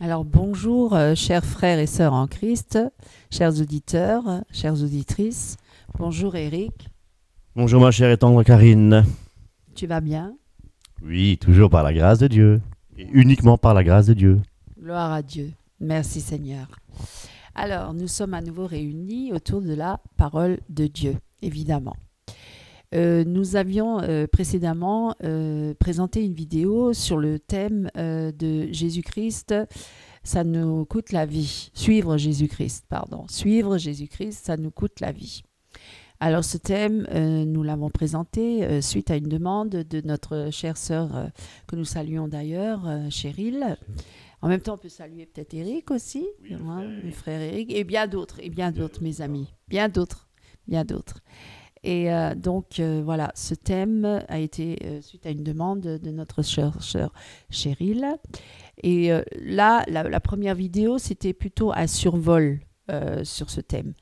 Alors bonjour, chers frères et sœurs en Christ, chers auditeurs, chères auditrices. Bonjour Eric, Bonjour ma chère et tendre Karine. tu vas bien? Oui, toujours par la grâce de Dieu. Et uniquement par la grâce de Dieu. Gloire à Dieu. Merci Seigneur. Alors, nous sommes à nouveau réunis autour de la parole de Dieu, évidemment. Nous avions précédemment présenté une vidéo sur le thème de Jésus-Christ, ça nous coûte la vie. Suivre Jésus-Christ, pardon. Suivre Jésus-Christ, ça nous coûte la vie. Alors ce thème, nous l'avons présenté suite à une demande de notre chère sœur, que nous saluons d'ailleurs, Cheryl. En même temps, on peut saluer peut-être Eric aussi, Oui, le frère Eric, et bien d'autres, mes amis, bien d'autres. Et donc, voilà, ce thème a été suite à une demande de notre chère sœur Cheryl. Et là, la première vidéo, c'était plutôt un survol sur ce thème.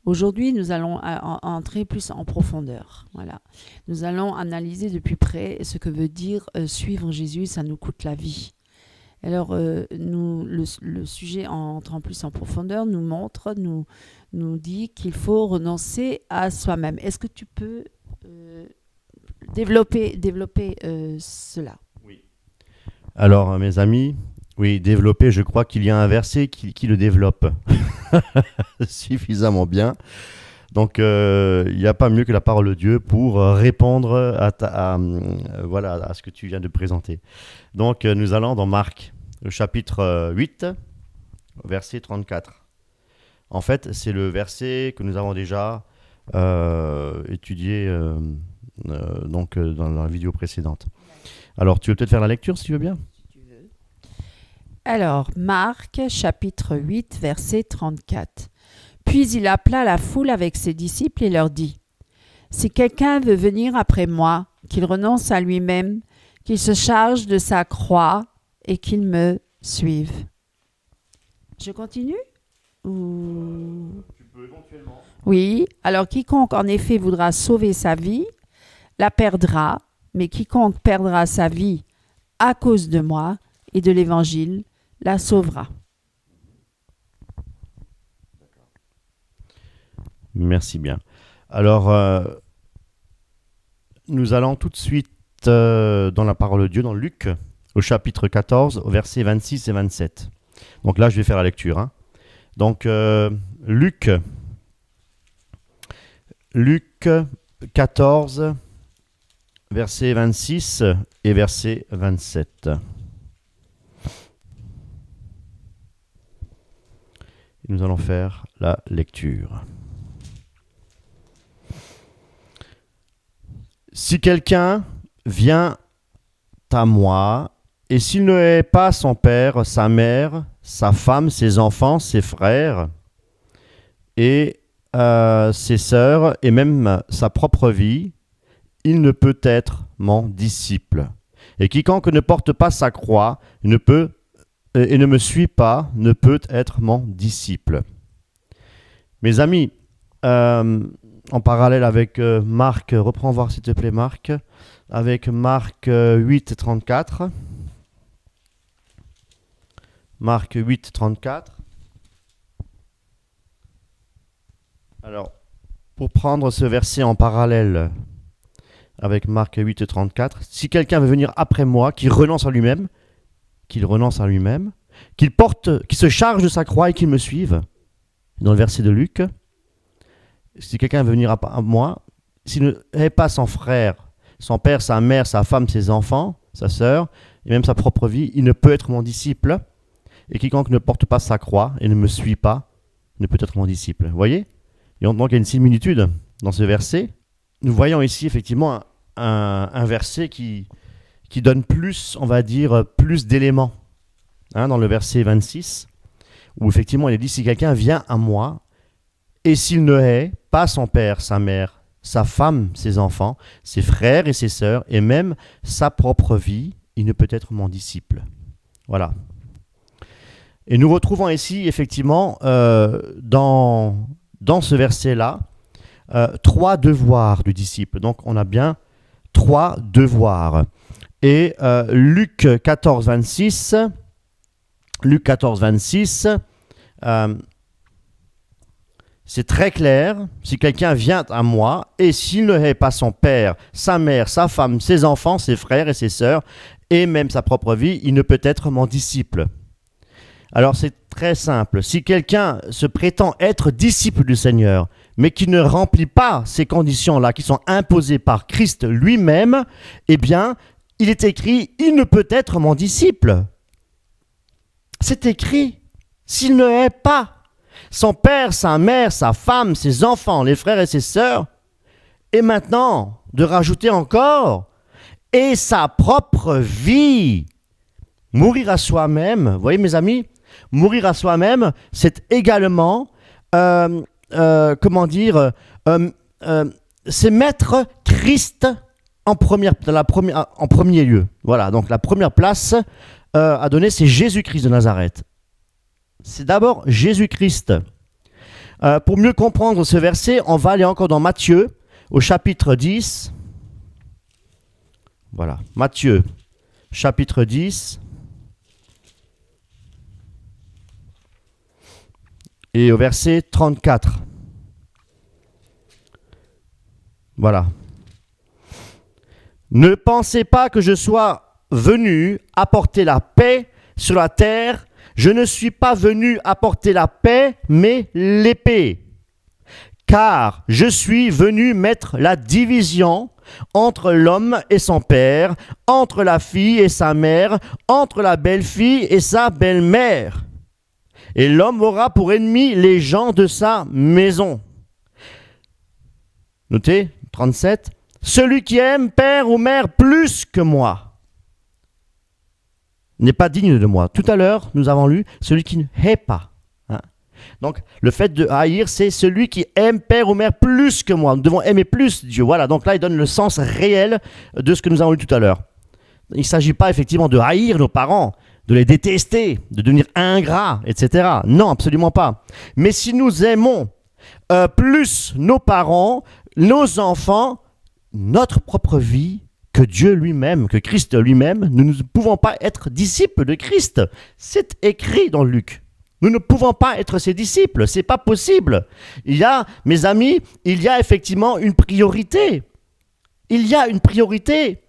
Aujourd'hui, nous allons entrer plus en profondeur. Voilà. Nous allons analyser de plus près ce que veut dire suivre Jésus, ça nous coûte la vie. Alors, le sujet, en entrant plus en profondeur, nous dit qu'il faut renoncer à soi-même. Est-ce que tu peux développer cela? Oui. Alors mes amis, oui, développer, je crois qu'il y a un verset qui le développe suffisamment bien. Donc il n'y a pas mieux que la parole de Dieu pour répondre voilà, à ce que tu viens de présenter. Donc nous allons dans Marc, le chapitre 8, verset 34. En fait, c'est le verset que nous avons déjà étudié dans la vidéo précédente. Alors, tu veux peut-être faire la lecture, si tu veux bien? Si tu veux. Alors, Marc, chapitre 8, verset 34. Puis il appela la foule avec ses disciples et leur dit : « Si quelqu'un veut venir après moi, qu'il renonce à lui-même, qu'il se charge de sa croix et qu'il me suive. » Je continue ou... Tu peux éventuellement. Oui, alors quiconque en effet voudra sauver sa vie, la perdra, mais quiconque perdra sa vie à cause de moi et de l'Évangile, la sauvera. Merci bien. Alors, nous allons tout de suite dans la parole de Dieu, dans Luc, au chapitre 14, au versets 26 et 27. Donc là, je vais faire la lecture. Hein. Donc, Luc 14, verset 26 et verset 27. Nous allons faire la lecture. Si quelqu'un vient à moi, et s'il ne hait pas son père, sa mère, sa femme, ses enfants, ses frères, et ses sœurs, et même sa propre vie, il ne peut être mon disciple. Et quiconque ne porte pas sa croix et ne me suit pas, ne peut être mon disciple. Mes amis, en parallèle avec Marc, reprends voir s'il te plaît Marc, avec Marc 8, 34. Marc 8, 34. Alors, pour prendre ce verset en parallèle avec Marc 8, 34, si quelqu'un veut venir après moi, qu'il renonce à lui-même, qu'il se charge de sa croix et qu'il me suive. Dans le verset de Luc, si quelqu'un veut venir à moi, s'il ne hait pas son frère, son père, sa mère, sa femme, ses enfants, sa sœur, et même sa propre vie, il ne peut être mon disciple. Et quiconque ne porte pas sa croix et ne me suit pas, ne peut être mon disciple. Vous voyez ? Et donc il y a une similitude dans ce verset. Nous voyons ici effectivement un verset qui donne plus, on va dire, plus d'éléments. Hein, dans le verset 26, où effectivement il est dit, si quelqu'un vient à moi, et s'il ne hait pas son père, sa mère, sa femme, ses enfants, ses frères et ses sœurs, et même sa propre vie, il ne peut être mon disciple. Voilà. Et nous retrouvons ici, effectivement, dans ce verset-là, 3 devoirs du disciple. Donc, on a bien 3 devoirs. Et Luc 14, 26 Luc 14, 26, c'est très clair. Si quelqu'un vient à moi, et s'il ne hait pas son père, sa mère, sa femme, ses enfants, ses frères et ses sœurs, et même sa propre vie, il ne peut être mon disciple. Alors c'est très simple. Si quelqu'un se prétend être disciple du Seigneur, mais qui ne remplit pas ces conditions-là, qui sont imposées par Christ lui-même, eh bien, il est écrit, il ne peut être mon disciple. C'est écrit, s'il ne hait pas son père, sa mère, sa femme, ses enfants, les frères et ses sœurs, et maintenant, de rajouter encore, et sa propre vie. Mourir à soi-même, vous voyez mes amis, mourir à soi-même, c'est également, c'est mettre Christ en premier lieu. Voilà, donc la première place à donner, c'est Jésus-Christ de Nazareth. C'est d'abord Jésus-Christ. Pour mieux comprendre ce verset, on va aller encore dans Matthieu, au chapitre 10. Voilà, Matthieu, chapitre 10. Et au verset 34. Voilà. Ne pensez pas que je sois venu apporter la paix sur la terre. Je ne suis pas venu apporter la paix, mais l'épée. Car je suis venu mettre la division entre l'homme et son père, entre la fille et sa mère, entre la belle-fille et sa belle-mère. Et l'homme aura pour ennemi les gens de sa maison. Notez, 37. Celui qui aime père ou mère plus que moi n'est pas digne de moi. Tout à l'heure, nous avons lu celui qui ne hait pas. Hein? Donc, le fait de haïr, c'est celui qui aime père ou mère plus que moi. Nous devons aimer plus Dieu. Voilà, donc là, il donne le sens réel de ce que nous avons lu tout à l'heure. Il ne s'agit pas effectivement de haïr nos parents, de les détester, de devenir ingrats, etc. Non, absolument pas. Mais si nous aimons plus nos parents, nos enfants, notre propre vie, que Dieu lui-même, que Christ lui-même, nous ne pouvons pas être disciples de Christ. C'est écrit dans Luc. Nous ne pouvons pas être ses disciples, c'est pas possible. Il y a, mes amis, il y a effectivement une priorité. Il y a une priorité.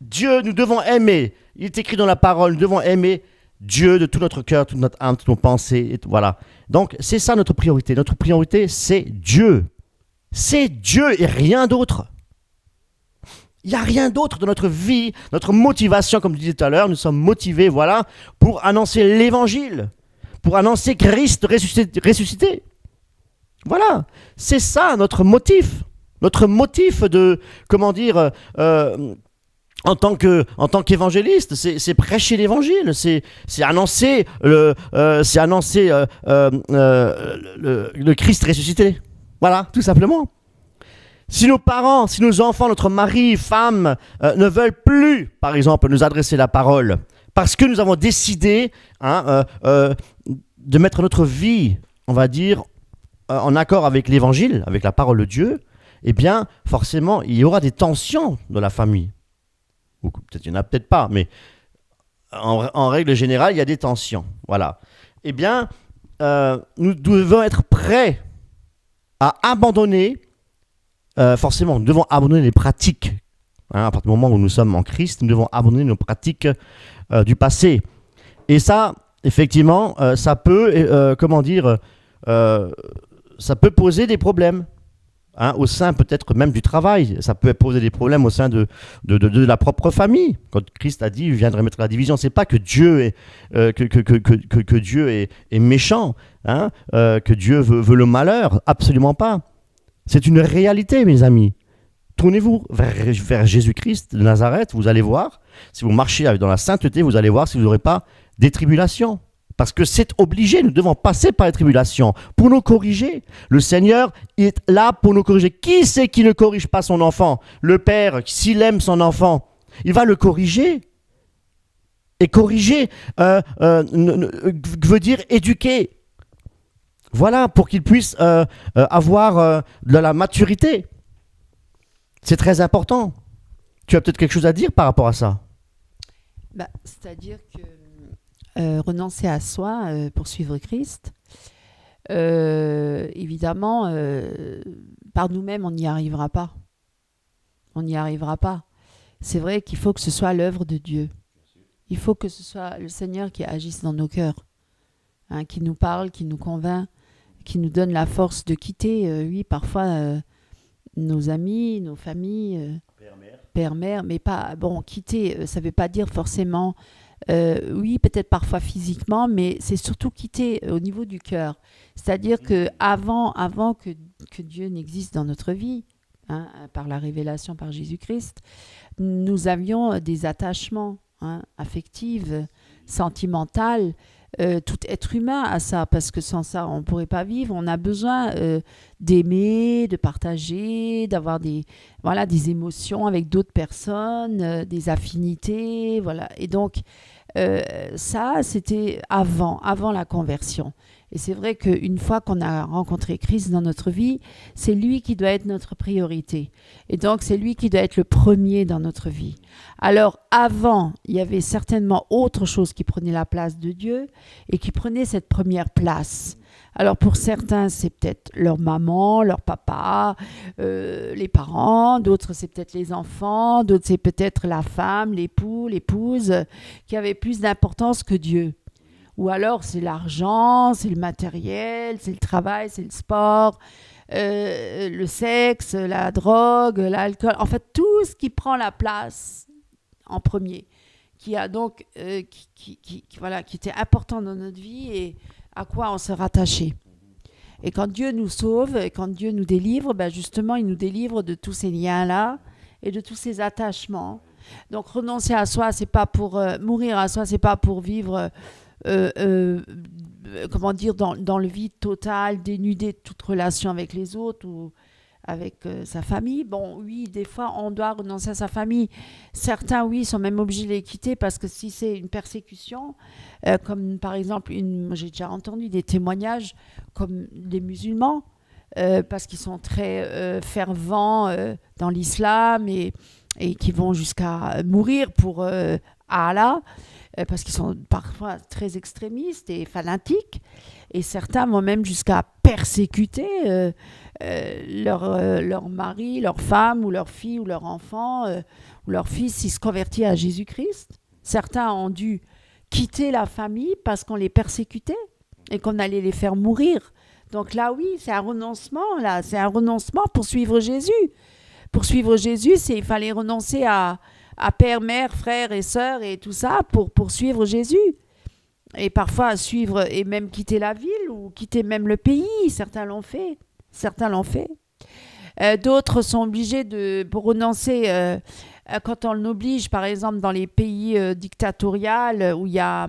Dieu, nous devons aimer. Il est écrit dans la parole, nous devons aimer Dieu de tout notre cœur, toute notre âme, toutes nos pensées, et voilà. Donc, c'est ça notre priorité. Notre priorité, c'est Dieu. C'est Dieu et rien d'autre. Il n'y a rien d'autre dans notre vie, notre motivation, comme je disais tout à l'heure, nous sommes motivés, voilà, pour annoncer l'évangile, pour annoncer Christ ressuscité. Voilà, c'est ça notre motif de, en tant qu'évangéliste, c'est prêcher l'évangile, c'est annoncer le Christ ressuscité. Voilà, tout simplement. Si nos parents, si nos enfants, notre mari, femme ne veulent plus, par exemple, nous adresser la parole, parce que nous avons décidé de mettre notre vie, on va dire, en accord avec l'évangile, avec la parole de Dieu, eh bien, forcément, il y aura des tensions dans la famille. Ou peut-être il n'y en a peut-être pas, mais en règle générale, il y a des tensions. Voilà. Eh bien, nous devons être prêts à abandonner. Forcément, nous devons abandonner les pratiques. À partir du moment où nous sommes en Christ, nous devons abandonner nos pratiques du passé. Et ça, effectivement, ça peut, ça peut poser des problèmes. Au sein peut-être même du travail. Ça peut poser des problèmes au sein de la propre famille. Quand Christ a dit, je viendrai mettre la division, c'est pas que Dieu est, que Dieu est méchant, que Dieu veut le malheur. Absolument pas. C'est une réalité, mes amis. Tournez-vous vers Jésus-Christ de Nazareth, vous allez voir. Si vous marchez dans la sainteté, vous allez voir si vous n'aurez pas des tribulations. Parce que c'est obligé, nous devons passer par les tribulations pour nous corriger. Le Seigneur est là pour nous corriger. Qui c'est qui ne corrige pas son enfant? Le père, s'il aime son enfant, il va le corriger. Et corriger veut dire éduquer. Voilà, pour qu'il puisse avoir de la maturité. C'est très important. Tu as peut-être quelque chose à dire par rapport à ça? C'est-à-dire que renoncer à soi pour suivre Christ. Évidemment, par nous-mêmes, on n'y arrivera pas. On n'y arrivera pas. C'est vrai qu'il faut que ce soit l'œuvre de Dieu. Il faut que ce soit le Seigneur qui agisse dans nos cœurs, hein, qui nous parle, qui nous convainc, qui nous donne la force de quitter, oui, parfois nos amis, nos familles, père, mère, mais pas, bon, quitter, ça ne veut pas dire forcément, oui, peut-être parfois physiquement, mais c'est surtout quitter au niveau du cœur. C'est-à-dire que avant que Dieu n'existe dans notre vie, hein, par la révélation par Jésus-Christ, nous avions des attachements, hein, affectifs, sentimentaux. Tout être humain a ça, parce que sans ça, on ne pourrait pas vivre. On a besoin d'aimer, de partager, d'avoir des émotions avec d'autres personnes, des affinités, voilà. Et donc, ça, c'était avant la conversion. Et c'est vrai qu'une fois qu'on a rencontré Christ dans notre vie, c'est lui qui doit être notre priorité. Et donc, c'est lui qui doit être le premier dans notre vie. Alors, avant, il y avait certainement autre chose qui prenait la place de Dieu et qui prenait cette première place. Alors, pour certains, c'est peut-être leur maman, leur papa, les parents. D'autres, c'est peut-être les enfants. D'autres, c'est peut-être la femme, l'époux, l'épouse, qui avaient plus d'importance que Dieu. Ou alors c'est l'argent, c'est le matériel, c'est le travail, c'est le sport, le sexe, la drogue, l'alcool, en fait tout ce qui prend la place en premier, qui a donc qui était important dans notre vie et à quoi on se rattachait. Et quand Dieu nous sauve, quand Dieu nous délivre, ben justement il nous délivre de tous ces liens-là et de tous ces attachements. Donc renoncer à soi, c'est pas pour mourir à soi, c'est pas pour vivre comment dire, dans le vide total, dénudé de toute relation avec les autres ou avec sa famille. Bon, oui, des fois, on doit renoncer à sa famille. Certains, oui, sont même obligés de les quitter parce que si c'est une persécution, comme par exemple, j'ai déjà entendu des témoignages comme des musulmans, parce qu'ils sont très fervents dans l'islam et qui vont jusqu'à mourir pour Allah. Parce qu'ils sont parfois très extrémistes et fanatiques, et certains vont même jusqu'à persécuter leur mari, leur femme, ou leur fille, ou leur enfant, ou leur fils s'ils se convertissent à Jésus-Christ. Certains ont dû quitter la famille parce qu'on les persécutait et qu'on allait les faire mourir. Donc là, oui, c'est un renoncement, là, c'est un renoncement pour suivre Jésus. Pour suivre Jésus, il fallait renoncer à père, mère, frère et sœurs et tout ça pour suivre Jésus. Et parfois à suivre et même quitter la ville ou quitter même le pays. Certains l'ont fait. D'autres sont obligés pour renoncer quand on l'oblige, par exemple dans les pays dictatoriaux où il y a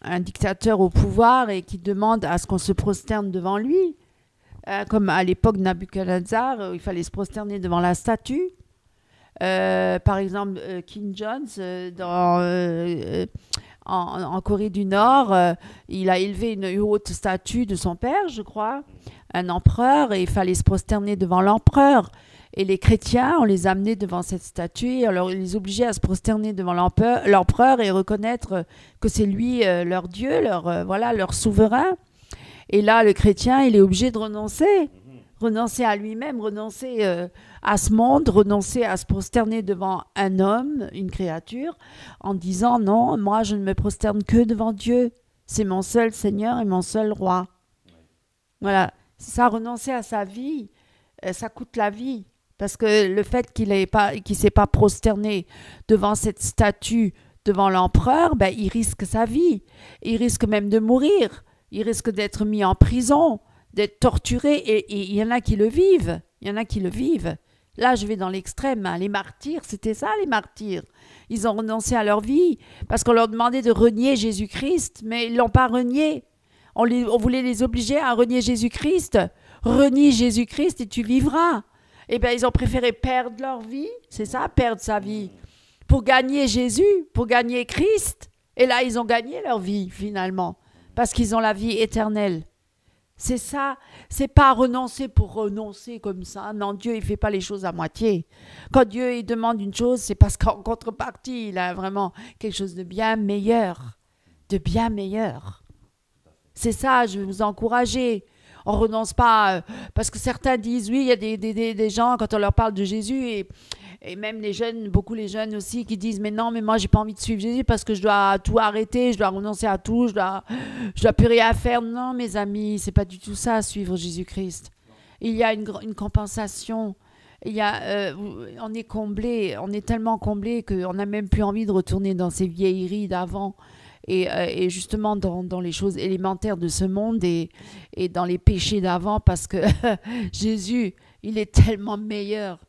un dictateur au pouvoir et qui demande à ce qu'on se prosterne devant lui. Comme à l'époque de Nabuchodonosor, il fallait se prosterner devant la statue. Par exemple, King Jones, en Corée du Nord, il a élevé une haute statue de son père, je crois, un empereur, et il fallait se prosterner devant l'empereur. Et les chrétiens, on les amenait devant cette statue, alors ils les obligeaient à se prosterner devant l'empereur et reconnaître que c'est lui leur Dieu, leur souverain. Et là, le chrétien, il est obligé de renoncer à lui-même, renoncer à ce monde, renoncer à se prosterner devant un homme, une créature, en disant non, moi je ne me prosterne que devant Dieu. C'est mon seul Seigneur et mon seul roi. Voilà, ça, renoncer à sa vie, ça coûte la vie. Parce que le fait qu'il ne s'est pas prosterné devant cette statue, devant l'empereur, ben, il risque sa vie. Il risque même de mourir. Il risque d'être mis en prison, d'être torturé. Et il y en a qui le vivent. Là, je vais dans l'extrême. Hein. Les martyrs, c'était ça, les martyrs. Ils ont renoncé à leur vie parce qu'on leur demandait de renier Jésus-Christ, mais ils ne l'ont pas renié. On voulait les obliger à renier Jésus-Christ. Renie Jésus-Christ et tu vivras. Eh bien, ils ont préféré perdre leur vie, c'est ça, perdre sa vie, pour gagner Jésus, pour gagner Christ. Et là, ils ont gagné leur vie, finalement, parce qu'ils ont la vie éternelle. C'est ça, c'est pas renoncer pour renoncer comme ça. Non, Dieu, il fait pas les choses à moitié. Quand Dieu, il demande une chose, c'est parce qu'en contrepartie, il a vraiment quelque chose de bien meilleur. de bien meilleur. C'est ça, je vais vous encourager. On ne renonce pas, parce que certains disent, oui, il y a des gens, quand on leur parle de Jésus, et même les jeunes, beaucoup les jeuns aussi, qui disent, mais non, mais moi, j'ai pas envie de suivre Jésus parce que je dois tout arrêter, je dois renoncer à tout, je dois plus rien faire. Non, mes amis, c'est pas du tout ça, suivre Jésus-Christ. Il y a une compensation. On est comblé, on est tellement comblé qu'on n'a même plus envie de retourner dans ces vieilleries d'avant. Et justement dans les choses élémentaires de ce monde et dans les péchés d'avant, parce que Jésus, il est tellement meilleur.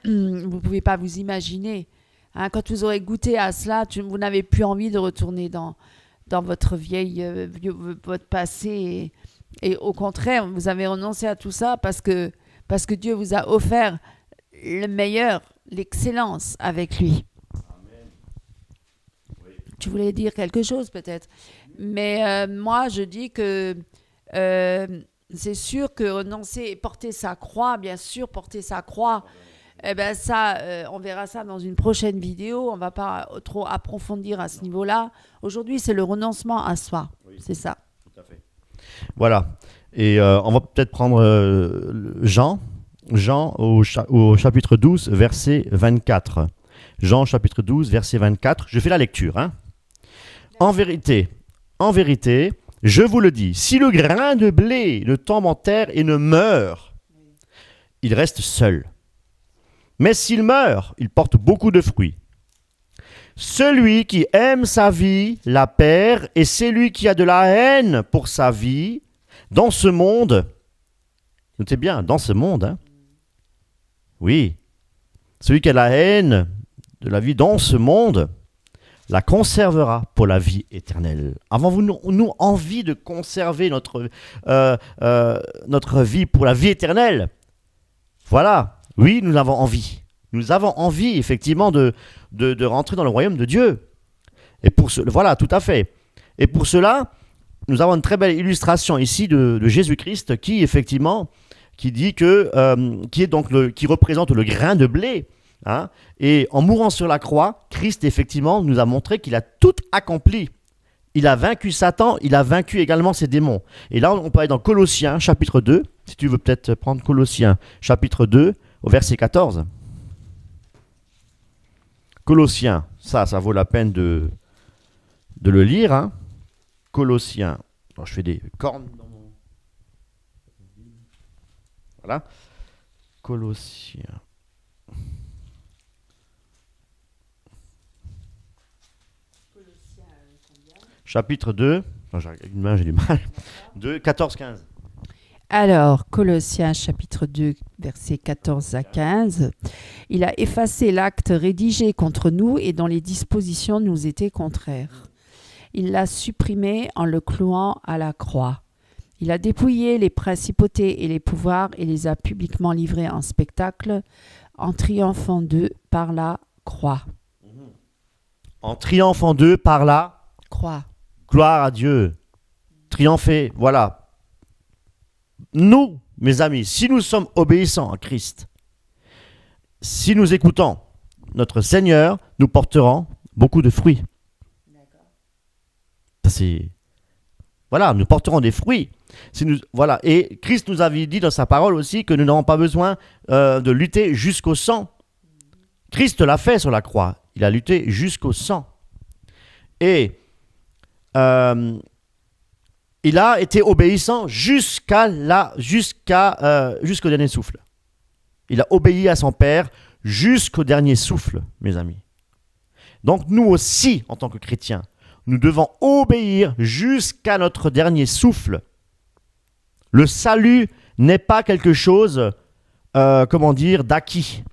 Vous ne pouvez pas vous imaginer. Hein, quand vous aurez goûté à cela, vous n'avez plus envie de retourner dans votre votre passé. Et au contraire, vous avez renoncé à tout ça parce que Dieu vous a offert le meilleur, l'excellence avec lui. Tu voulais dire quelque chose peut-être. Mais moi, je dis que c'est sûr que renoncer et porter sa croix, bien sûr, porter sa croix, ça, on verra ça dans une prochaine vidéo. On ne va pas trop approfondir à ce niveau-là. Aujourd'hui, c'est le renoncement à soi. Oui, c'est ça. Tout à fait. Voilà. Et on va peut-être prendre Jean au chapitre 12, verset 24. Jean, chapitre 12, verset 24. Je fais la lecture, hein. En vérité, je vous le dis, si le grain de blé ne tombe en terre et ne meurt, il reste seul. Mais s'il meurt, il porte beaucoup de fruits. Celui qui aime sa vie la perd, et celui qui a de la haine pour sa vie, dans ce monde, notez bien, dans ce monde, hein, oui, celui qui a la haine de la vie dans ce monde, la conservera pour la vie éternelle. Avons-vous nous envie de conserver notre vie pour la vie éternelle? Voilà, oui, nous avons envie. Nous avons envie, effectivement, de rentrer dans le royaume de Dieu. Et pour voilà, tout à fait. Et pour cela, nous avons une très belle illustration ici de Jésus-Christ qui, effectivement, qui dit que, qui représente le grain de blé. Hein, et en mourant sur la croix, Christ, effectivement, nous a montré qu'il a tout accompli. Il a vaincu Satan, il a vaincu également ses démons. Et là, on peut aller dans Colossiens, chapitre 2. Si tu veux peut-être prendre Colossiens, chapitre 2, au verset 14. Colossiens, ça vaut la peine de le lire. Hein. Colossiens. Alors, je fais des cornes dans mon... Voilà. Colossiens. Chapitre 2, une main, j'ai du mal, 2, 14-15. Alors, Colossiens chapitre 2, versets 14 à 15. Il a effacé l'acte rédigé contre nous et dont les dispositions nous étaient contraires. Il l'a supprimé en le clouant à la croix. Il a dépouillé les principautés et les pouvoirs et les a publiquement livrés en spectacle en triomphant d'eux par la croix. En triomphant d'eux par la croix. Gloire à Dieu. Triompher, voilà. Nous, mes amis, si nous sommes obéissants à Christ, si nous écoutons notre Seigneur, nous porterons beaucoup de fruits. D'accord. Voilà, nous porterons des fruits. Voilà. Et Christ nous avait dit dans sa parole aussi que nous n'avons pas besoin de lutter jusqu'au sang. Christ l'a fait sur la croix. Il a lutté jusqu'au sang. Et il a été obéissant jusqu'au dernier souffle. Il a obéi à son Père jusqu'au dernier souffle, mes amis. Donc nous aussi, en tant que chrétiens, nous devons obéir jusqu'à notre dernier souffle. Le salut n'est pas quelque chose, d'acquis.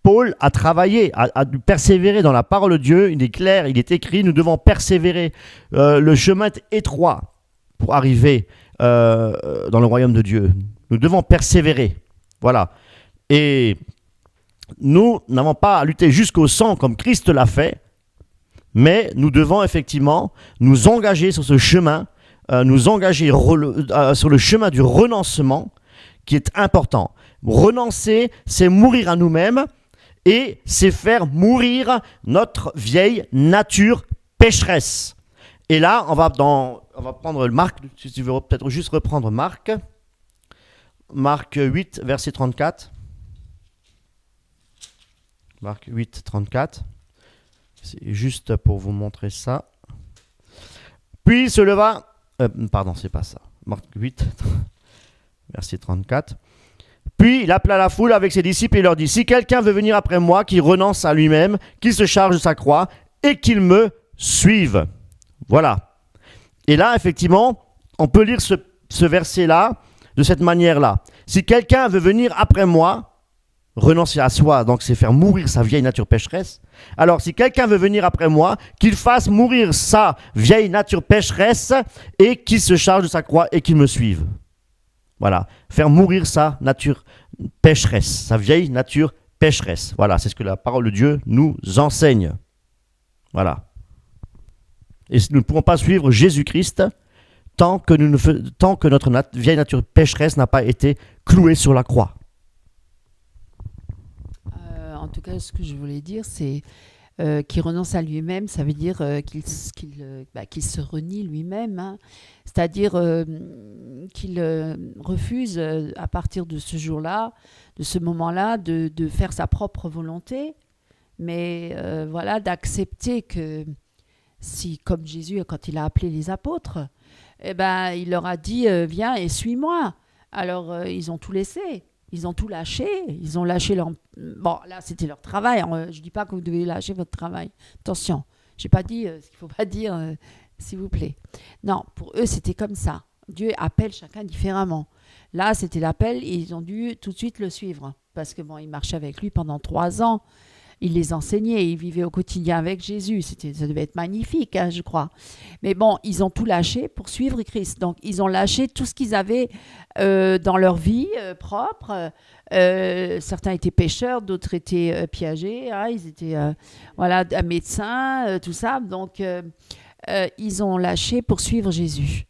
Paul a travaillé, a dû persévérer dans la parole de Dieu. Il est clair, il est écrit, nous devons persévérer. Le chemin est étroit pour arriver dans le royaume de Dieu. Nous devons persévérer. Voilà. Et nous n'avons pas à lutter jusqu'au sang comme Christ l'a fait, mais nous devons effectivement nous engager sur ce chemin, nous engager sur le chemin du renoncement qui est important. Renoncer, c'est mourir à nous-mêmes. Et c'est faire mourir notre vieille nature pécheresse. Et là, on va prendre Marc, si tu veux peut-être juste reprendre Marc. Marc 8, verset 34. Marc 8, 34. C'est juste pour vous montrer ça. Puis il se leva... pardon, c'est pas ça. Marc 8, verset 34. Puis il appela la foule avec ses disciples et leur dit, « Si quelqu'un veut venir après moi, qu'il renonce à lui-même, qu'il se charge de sa croix et qu'il me suive. » Voilà. Et là, effectivement, on peut lire ce verset-là de cette manière-là. Si quelqu'un veut venir après moi, renoncer à soi, donc c'est faire mourir sa vieille nature pécheresse. Alors, si quelqu'un veut venir après moi, qu'il fasse mourir sa vieille nature pécheresse et qu'il se charge de sa croix et qu'il me suive. Voilà. Faire mourir sa nature pécheresse, sa vieille nature pécheresse. Voilà, c'est ce que la parole de Dieu nous enseigne. Voilà. Et nous ne pourrons pas suivre Jésus-Christ tant que notre vieille nature pécheresse n'a pas été clouée sur la croix. En tout cas, ce que je voulais dire, c'est qu'il renonce à lui-même, ça veut dire qu'il se renie lui-même, hein. C'est-à-dire qu'il refuse à partir de ce jour-là, de ce moment-là, de faire sa propre volonté, mais voilà, d'accepter que si, comme Jésus, quand il a appelé les apôtres, eh ben, il leur a dit « Viens et suis-moi ». Alors, ils ont tout laissé. Ils ont tout lâché, ils ont lâché leur... Bon, là, c'était leur travail. Je ne dis pas que vous devez lâcher votre travail. Attention, je n'ai pas dit ce qu'il ne faut pas dire, s'il vous plaît. Non, pour eux, c'était comme ça. Dieu appelle chacun différemment. Là, c'était l'appel et ils ont dû tout de suite le suivre. Parce que bon, ils marchaient avec lui pendant 3 ans. Il les enseignait, ils vivaient au quotidien avec Jésus. Ça devait être magnifique, hein, je crois. Mais bon, ils ont tout lâché pour suivre Christ. Donc, ils ont lâché tout ce qu'ils avaient dans leur vie propre. Certains étaient pêcheurs, d'autres étaient piagers. Hein, ils étaient médecins, tout ça. Donc, ils ont lâché pour suivre Jésus.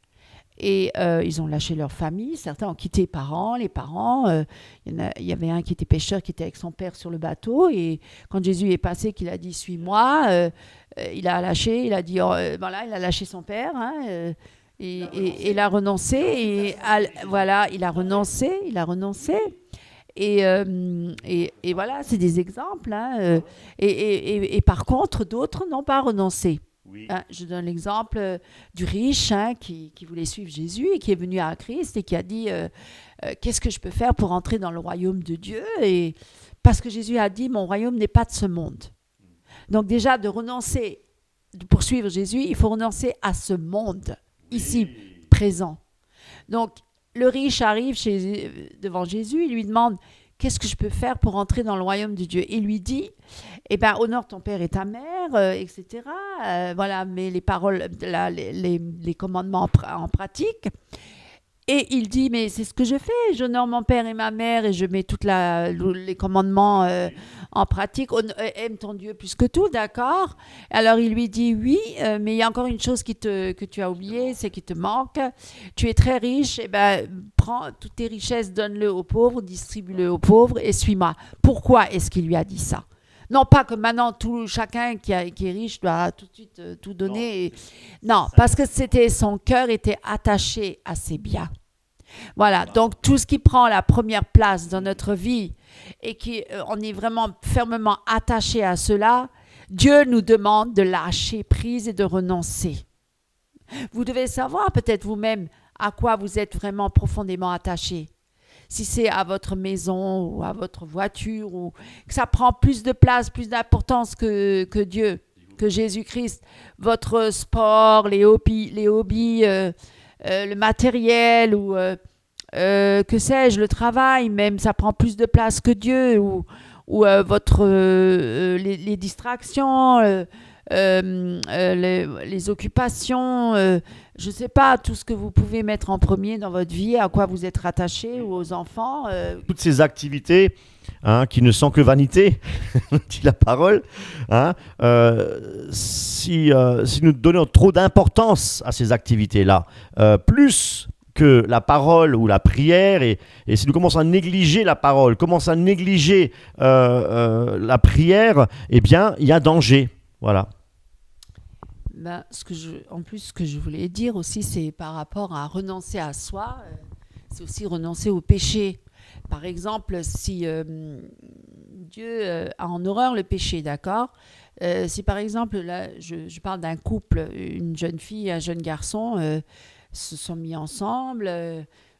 Et ils ont lâché leur famille. Certains ont quitté les parents. Il y avait un qui était pêcheur, qui était avec son père sur le bateau. Et quand Jésus est passé, qu'il a dit « Suis-moi », il a lâché. Il a dit il a lâché son père. Hein, et il a renoncé. Il a renoncé. Et voilà, c'est des exemples. Hein, et par contre, d'autres n'ont pas renoncé. Oui. Je donne l'exemple du riche qui voulait suivre Jésus et qui est venu à Christ et qui a dit qu'est-ce que je peux faire pour entrer dans le royaume de Dieu, et parce que Jésus a dit mon royaume n'est pas de ce monde. Donc déjà de renoncer, de poursuivre Jésus, il faut renoncer à ce monde ici présent. Donc le riche arrive devant Jésus, il lui demande qu'est-ce que je peux faire pour entrer dans le royaume de Dieu? Il lui dit, honore ton père et ta mère, etc. Voilà, mets les paroles, les commandements en pratique. Et il dit, mais c'est ce que je fais, j'honore mon père et ma mère et je mets tous les commandements en pratique. Aime ton Dieu plus que tout, d'accord? Alors il lui dit, oui, mais il y a encore une chose que tu as oubliée, c'est qu'il te manque. Tu es très riche, prends toutes tes richesses, donne-le aux pauvres, distribue-le aux pauvres et suis-moi. Pourquoi est-ce qu'il lui a dit ça? Non, pas que maintenant chacun qui est riche doit tout de suite tout donner. Non, parce que son cœur était attaché à ses biens. Voilà, donc tout ce qui prend la première place dans notre vie et on est vraiment fermement attaché à cela, Dieu nous demande de lâcher prise et de renoncer. Vous devez savoir peut-être vous-même à quoi vous êtes vraiment profondément attaché. Si c'est à votre maison ou à votre voiture, ou que ça prend plus de place, plus d'importance que Dieu, que Jésus-Christ, votre sport, les hobbies, le matériel, ou que sais-je, le travail même, ça prend plus de place que Dieu, ou les distractions, les occupations, je ne sais pas, tout ce que vous pouvez mettre en premier dans votre vie, à quoi vous êtes rattaché, ou aux enfants. Toutes ces activités qui ne sont que vanité, dit la parole, si nous donnons trop d'importance à ces activités-là, plus que la parole ou la prière, et si nous commençons à négliger la parole, commençons à négliger la prière, eh bien, il y a danger. Voilà. ce que je voulais dire aussi, c'est par rapport à renoncer à soi, c'est aussi renoncer au péché. Par exemple, si Dieu a en horreur le péché, d'accord? Si par exemple, là, je parle d'un couple, une jeune fille et un jeune garçon se sont mis ensemble,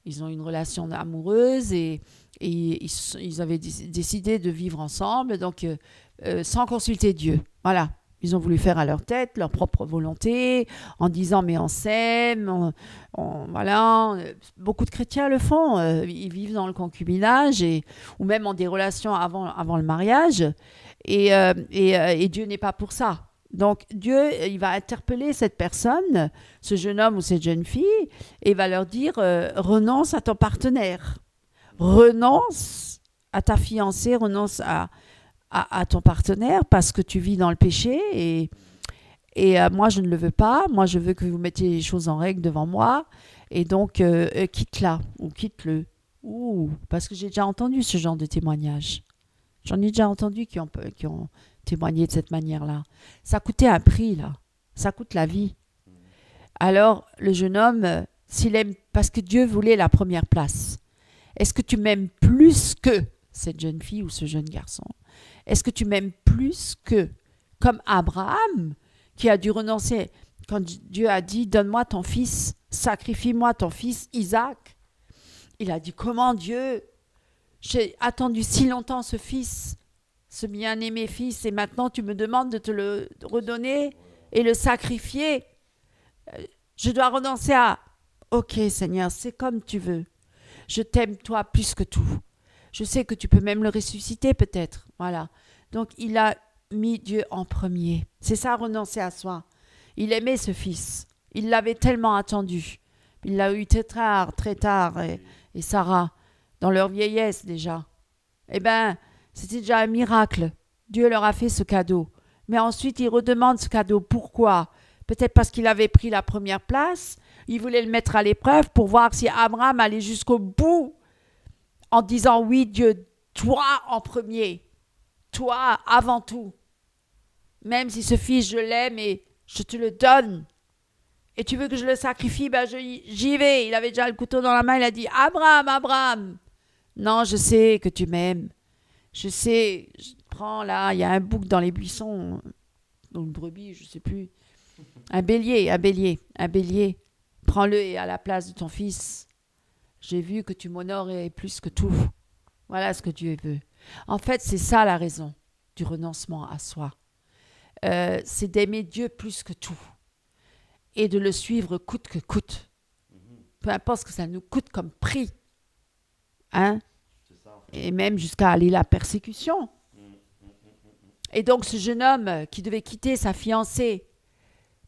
ils ont une relation amoureuse et ils avaient décidé de vivre ensemble, donc sans consulter Dieu. Voilà. Ils ont voulu faire à leur tête, leur propre volonté, en disant mais on s'aime, voilà. Beaucoup de chrétiens le font, ils vivent dans le concubinage ou même en des relations avant le mariage, et Dieu n'est pas pour ça. Donc Dieu, il va interpeller cette personne, ce jeune homme ou cette jeune fille, et va leur dire renonce à ton partenaire, renonce à ta fiancée, renonce à ton partenaire parce que tu vis dans le péché et moi je ne le veux pas, moi je veux que vous mettiez les choses en règle devant moi et donc quitte-la ou quitte-le. Parce que j'ai déjà entendu ce genre de témoignage. J'en ai déjà entendu qui ont témoigné de cette manière-là. Ça coûtait un prix là, ça coûte la vie. Alors le jeune homme, s'il aime, parce que Dieu voulait la première place, est-ce que tu m'aimes plus que cette jeune fille ou ce jeune garçon? Est-ce que tu m'aimes plus que, comme Abraham, qui a dû renoncer, quand Dieu a dit, donne-moi ton fils, sacrifie-moi ton fils Isaac. Il a dit, comment Dieu, j'ai attendu si longtemps ce fils, ce bien-aimé fils, et maintenant tu me demandes de te le redonner et le sacrifier. Je dois renoncer à, ok Seigneur, c'est comme tu veux. Je t'aime toi plus que tout. Je sais que tu peux même le ressusciter peut-être. Voilà. Donc, il a mis Dieu en premier. C'est ça, renoncer à soi. Il aimait ce fils. Il l'avait tellement attendu. Il l'a eu très tard. Et Sarah, dans leur vieillesse déjà. Eh bien, c'était déjà un miracle. Dieu leur a fait ce cadeau. Mais ensuite, il redemande ce cadeau. Pourquoi? Peut-être parce qu'il avait pris la première place. Il voulait le mettre à l'épreuve pour voir si Abraham allait jusqu'au bout. En disant oui Dieu, toi en premier, toi avant tout. Même si ce fils je l'aime et je te le donne. Et tu veux que je le sacrifie, ben j'y vais. Il avait déjà le couteau dans la main, il a dit Abraham. Non, je sais que tu m'aimes. Je sais, prends là, il y a un bouc dans les buissons, une brebis, je ne sais plus. Un bélier. Prends-le à la place de ton fils. J'ai vu que tu m'honores plus que tout. Voilà ce que Dieu veut. En fait, c'est ça la raison du renoncement à soi. C'est d'aimer Dieu plus que tout. Et de le suivre coûte que coûte. Peu importe ce que ça nous coûte comme prix. Hein? Et même jusqu'à aller la persécution. Et donc ce jeune homme qui devait quitter sa fiancée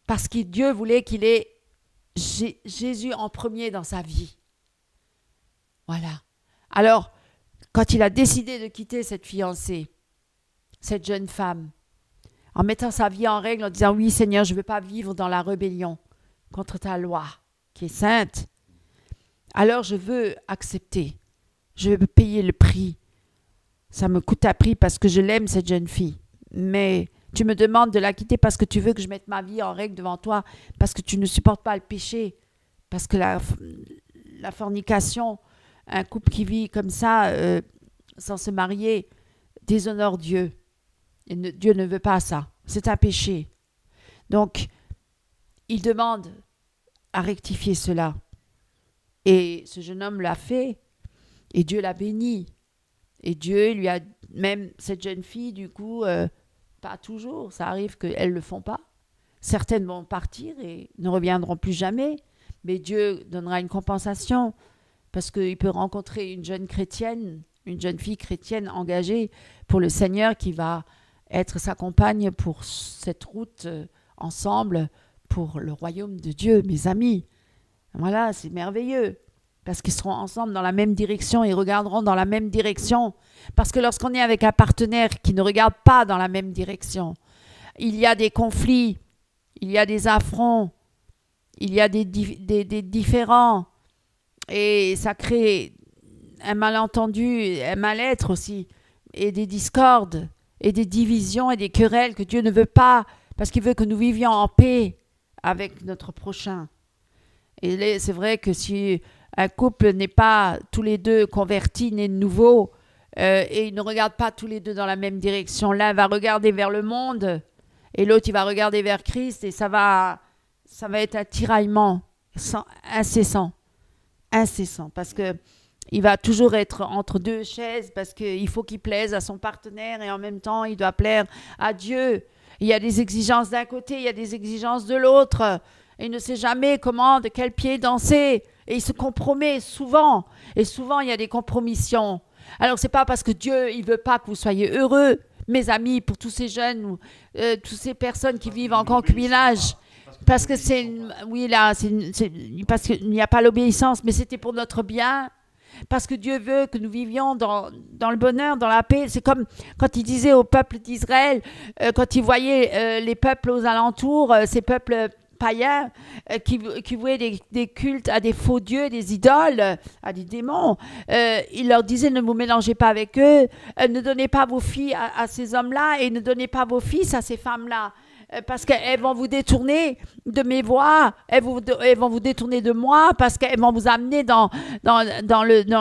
parce que Dieu voulait qu'il ait Jésus en premier dans sa vie. Voilà. Alors, quand il a décidé de quitter cette fiancée, cette jeune femme, en mettant sa vie en règle, en disant « Oui, Seigneur, je ne veux pas vivre dans la rébellion contre ta loi, qui est sainte. Alors, je veux accepter. Je veux payer le prix. Ça me coûte un prix parce que je l'aime, cette jeune fille. Mais tu me demandes de la quitter parce que tu veux que je mette ma vie en règle devant toi, parce que tu ne supportes pas le péché, parce que la fornication... Un couple qui vit comme ça, sans se marier, déshonore Dieu. Et Dieu ne veut pas ça. C'est un péché. Donc, il demande à rectifier cela. Et ce jeune homme l'a fait. Et Dieu l'a béni. Et Dieu lui a... Même cette jeune fille, du coup, pas toujours. Ça arrive qu'elles ne le font pas. Certaines vont partir et ne reviendront plus jamais. Mais Dieu donnera une compensation. Parce qu'il peut rencontrer une jeune fille chrétienne engagée pour le Seigneur qui va être sa compagne pour cette route ensemble pour le royaume de Dieu, mes amis. Voilà, c'est merveilleux. Parce qu'ils seront ensemble dans la même direction, ils regarderont dans la même direction. Parce que lorsqu'on est avec un partenaire qui ne regarde pas dans la même direction, il y a des conflits, il y a des affronts, il y a des différends. Et ça crée un malentendu, un mal-être aussi, et des discordes, et des divisions et des querelles que Dieu ne veut pas. parce qu'il veut que nous vivions en paix avec notre prochain. Et c'est vrai que si un couple n'est pas tous les deux convertis, nés de nouveau, et ils ne regardent pas tous les deux dans la même direction, l'un va regarder vers le monde et l'autre il va regarder vers Christ, et ça va être un tiraillement incessant, parce que il va toujours être entre deux chaises, parce qu'il faut qu'il plaise à son partenaire et en même temps il doit plaire à Dieu. Il y a des exigences d'un côté, il y a des exigences de l'autre. Et il ne sait jamais comment, de quel pied danser. Et il se compromet souvent. Et souvent, il y a des compromissions. Alors, ce n'est pas parce que Dieu il veut pas que vous soyez heureux, mes amis, pour tous ces jeunes, toutes ces personnes qui vivent en concubinage. Parce que parce qu'il n'y a pas l'obéissance, mais c'était pour notre bien. Parce que Dieu veut que nous vivions dans le bonheur, dans la paix. C'est comme quand il disait au peuple d'Israël, quand il voyait les peuples aux alentours, ces peuples païens qui vouaient des cultes à des faux dieux, des idoles, à des démons. Il leur disait, ne vous mélangez pas avec eux, ne donnez pas vos filles à ces hommes-là et ne donnez pas vos fils à ces femmes-là. Parce qu'elles vont vous détourner de mes voies, elles vont vous détourner de moi, parce qu'elles vont vous amener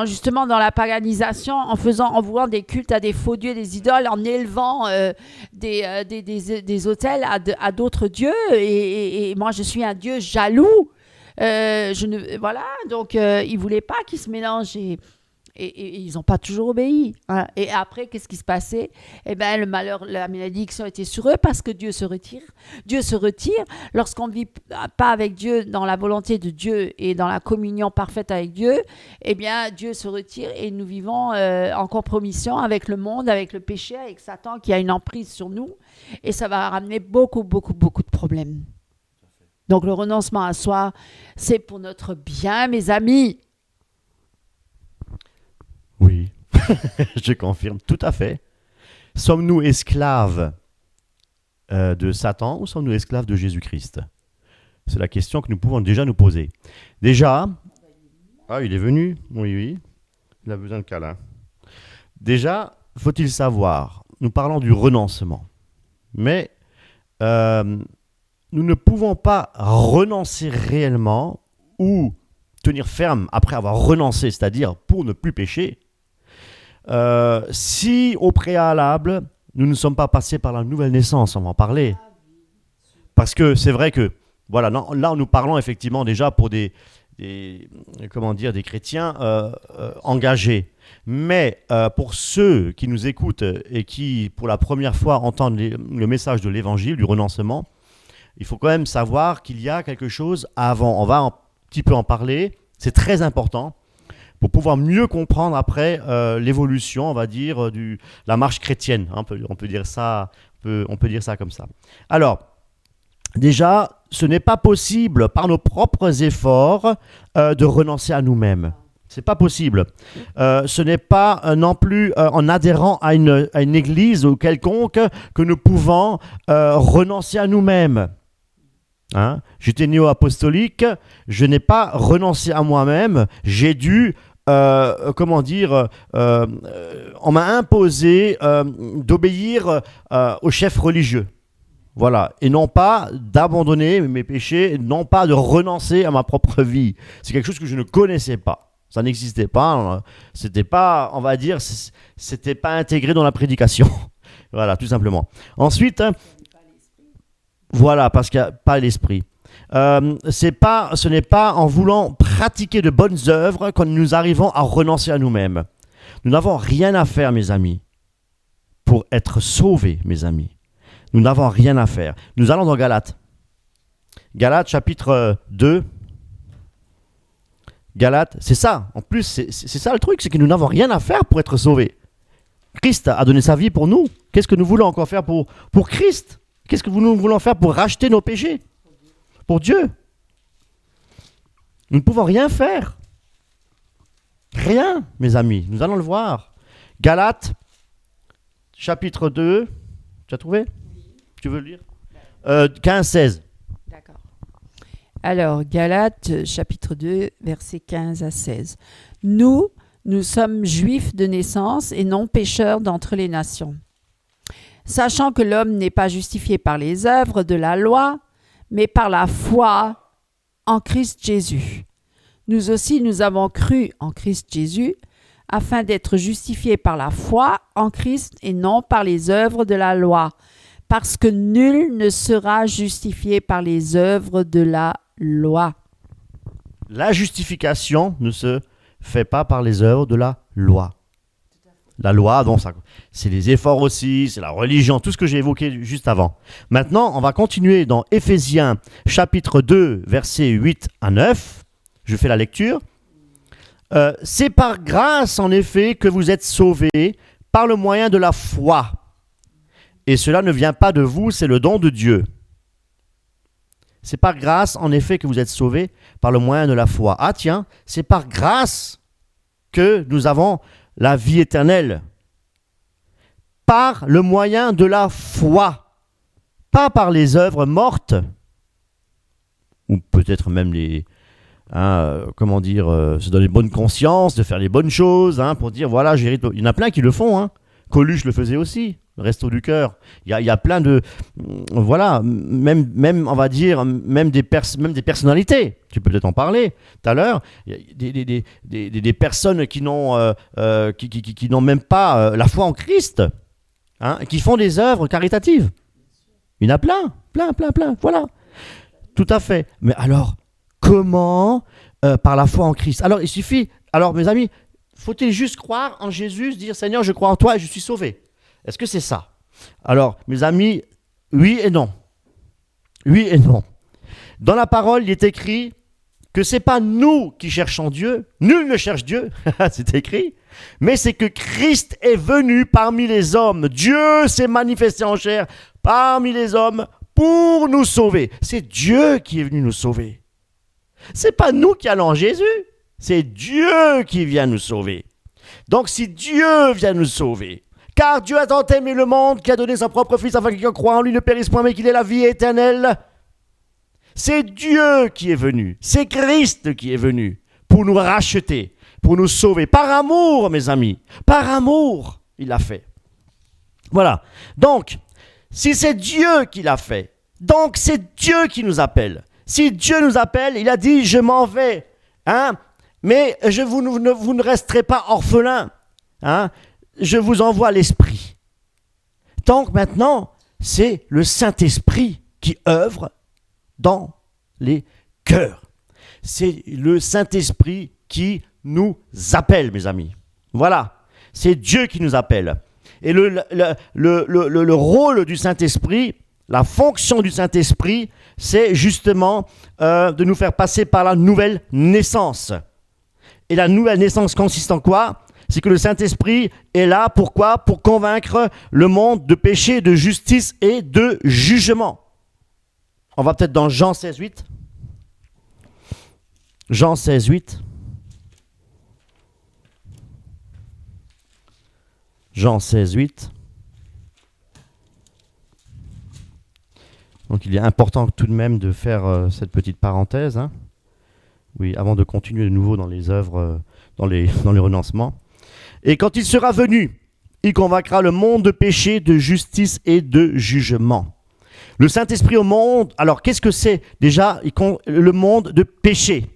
justement dans la paganisation, en vouant des cultes à des faux dieux, des idoles, en élevant des autels à d'autres dieux. Et moi, je suis un Dieu jaloux. Voilà, donc ils ne voulaient pas qu'ils se mélangent. Et ils n'ont pas toujours obéi. Voilà. Et après, qu'est-ce qui se passait? Eh bien, le malheur, la malédiction était sur eux parce que Dieu se retire. Dieu se retire. Lorsqu'on ne vit pas avec Dieu, dans la volonté de Dieu et dans la communion parfaite avec Dieu, eh bien, Dieu se retire et nous vivons en compromission avec le monde, avec le péché, avec Satan qui a une emprise sur nous. Et ça va ramener beaucoup, beaucoup, beaucoup de problèmes. Donc, le renoncement à soi, c'est pour notre bien, mes amis. Oui, je confirme, tout à fait. Sommes-nous esclaves de Satan ou sommes-nous esclaves de Jésus-Christ? C'est la question que nous pouvons déjà nous poser. Déjà, il est venu, oui, il a besoin de câlin. Déjà, faut-il savoir, nous parlons du renoncement, mais nous ne pouvons pas renoncer réellement ou tenir ferme après avoir renoncé, c'est-à-dire pour ne plus pécher, si au préalable, nous ne sommes pas passés par la nouvelle naissance, on va en parler. Parce que c'est vrai que, voilà, là nous parlons effectivement déjà pour des chrétiens engagés. Mais pour ceux qui nous écoutent et qui, pour la première fois, entendent le message de l'évangile, du renoncement, il faut quand même savoir qu'il y a quelque chose avant. On va un petit peu en parler, c'est très important. Pour pouvoir mieux comprendre après l'évolution, on va dire, la marche chrétienne. Hein, on peut dire ça comme ça. Alors, déjà, ce n'est pas possible par nos propres efforts de renoncer à nous-mêmes. C'est pas possible. Ce n'est pas non plus en adhérant à une église ou quelconque que nous pouvons renoncer à nous-mêmes. Hein? J'étais néo-apostolique, je n'ai pas renoncé à moi-même, j'ai dû, on m'a imposé d'obéir au chef religieux. Voilà, et non pas d'abandonner mes péchés, non pas de renoncer à ma propre vie. C'est quelque chose que je ne connaissais pas. Ça n'existait pas, c'était pas, on va dire, c'était pas intégré dans la prédication. Voilà, tout simplement. Ensuite, voilà, parce qu'il n'y a pas l'esprit. Ce n'est pas en voulant pratiquer de bonnes œuvres que nous arrivons à renoncer à nous-mêmes. Nous n'avons rien à faire, mes amis, pour être sauvés, mes amis. Nous n'avons rien à faire. Nous allons dans Galates. Galates, chapitre 2. Galates, c'est ça. En plus, c'est ça le truc, c'est que nous n'avons rien à faire pour être sauvés. Christ a donné sa vie pour nous. Qu'est-ce que nous voulons encore faire pour Christ? Qu'est-ce que nous voulons faire pour racheter nos péchés? Pour Dieu? Nous ne pouvons rien faire. Rien, mes amis. Nous allons le voir. Galates, chapitre 2. Tu as trouvé? Tu veux le lire? 15-16. D'accord. Alors, Galates, chapitre 2, versets 15 à 16. Nous sommes juifs de naissance et non pécheurs d'entre les nations. sachant que l'homme n'est pas justifié par les œuvres de la loi, mais par la foi en Christ Jésus. Nous aussi, nous avons cru en Christ Jésus, afin d'être justifiés par la foi en Christ et non par les œuvres de la loi, parce que nul ne sera justifié par les œuvres de la loi. La justification ne se fait pas par les œuvres de la loi. La loi, donc c'est les efforts aussi, c'est la religion, tout ce que j'ai évoqué juste avant. Maintenant, on va continuer dans Éphésiens chapitre 2, versets 8 à 9. Je fais la lecture. C'est par grâce, en effet, que vous êtes sauvés par le moyen de la foi. Et cela ne vient pas de vous, c'est le don de Dieu. C'est par grâce, en effet, que vous êtes sauvés par le moyen de la foi. Ah tiens, c'est par grâce que nous avons la vie éternelle. Par le moyen de la foi. Pas par les œuvres mortes. Ou peut-être même se donner bonne conscience, de faire les bonnes choses, pour dire, voilà, il y en a plein qui le font. Coluche le faisait aussi. Resto du cœur. Il y a plein de... Voilà, même on va dire, même des personnalités. Tu peux peut-être en parler tout à l'heure. Des personnes qui n'ont même pas la foi en Christ, qui font des œuvres caritatives. Il y en a plein. Voilà. Tout à fait. Mais alors, comment par la foi en Christ? Alors, il suffit... Alors, mes amis, faut-il juste croire en Jésus, se dire, Seigneur, je crois en toi et je suis sauvé? Est-ce que c'est ça? Alors, mes amis, oui et non. Oui et non. Dans la parole, il est écrit que ce n'est pas nous qui cherchons Dieu. Nul ne cherche Dieu, c'est écrit. Mais c'est que Christ est venu parmi les hommes. Dieu s'est manifesté en chair parmi les hommes pour nous sauver. C'est Dieu qui est venu nous sauver. Ce n'est pas nous qui allons en Jésus. C'est Dieu qui vient nous sauver. Donc, si Dieu vient nous sauver, car Dieu a tant aimé le monde qu'il a donné son propre Fils afin que quiconque croit en lui ne périsse point mais qu'il ait la vie éternelle. C'est Dieu qui est venu, c'est Christ qui est venu pour nous racheter, pour nous sauver. Par amour, mes amis, par amour, il l'a fait. Voilà. Donc, si c'est Dieu qui l'a fait, donc c'est Dieu qui nous appelle. Si Dieu nous appelle, il a dit, je m'en vais, mais vous ne resterez pas orphelins, je vous envoie l'Esprit. Donc maintenant, c'est le Saint-Esprit qui œuvre dans les cœurs. C'est le Saint-Esprit qui nous appelle, mes amis. Voilà, c'est Dieu qui nous appelle. Et le rôle du Saint-Esprit, la fonction du Saint-Esprit, c'est justement de nous faire passer par la nouvelle naissance. Et la nouvelle naissance consiste en quoi ? C'est que le Saint-Esprit est là, pourquoi ? Pour convaincre le monde de péché, de justice et de jugement. On va peut-être dans Jean 16, 8. Jean 16, 8. Jean 16, 8. Donc il est important tout de même de faire cette petite parenthèse. Oui, avant de continuer de nouveau dans les œuvres, dans les renoncements. Et quand il sera venu, il convaincra le monde de péché, de justice et de jugement. Le Saint-Esprit au monde, alors qu'est-ce que c'est déjà le monde de péché?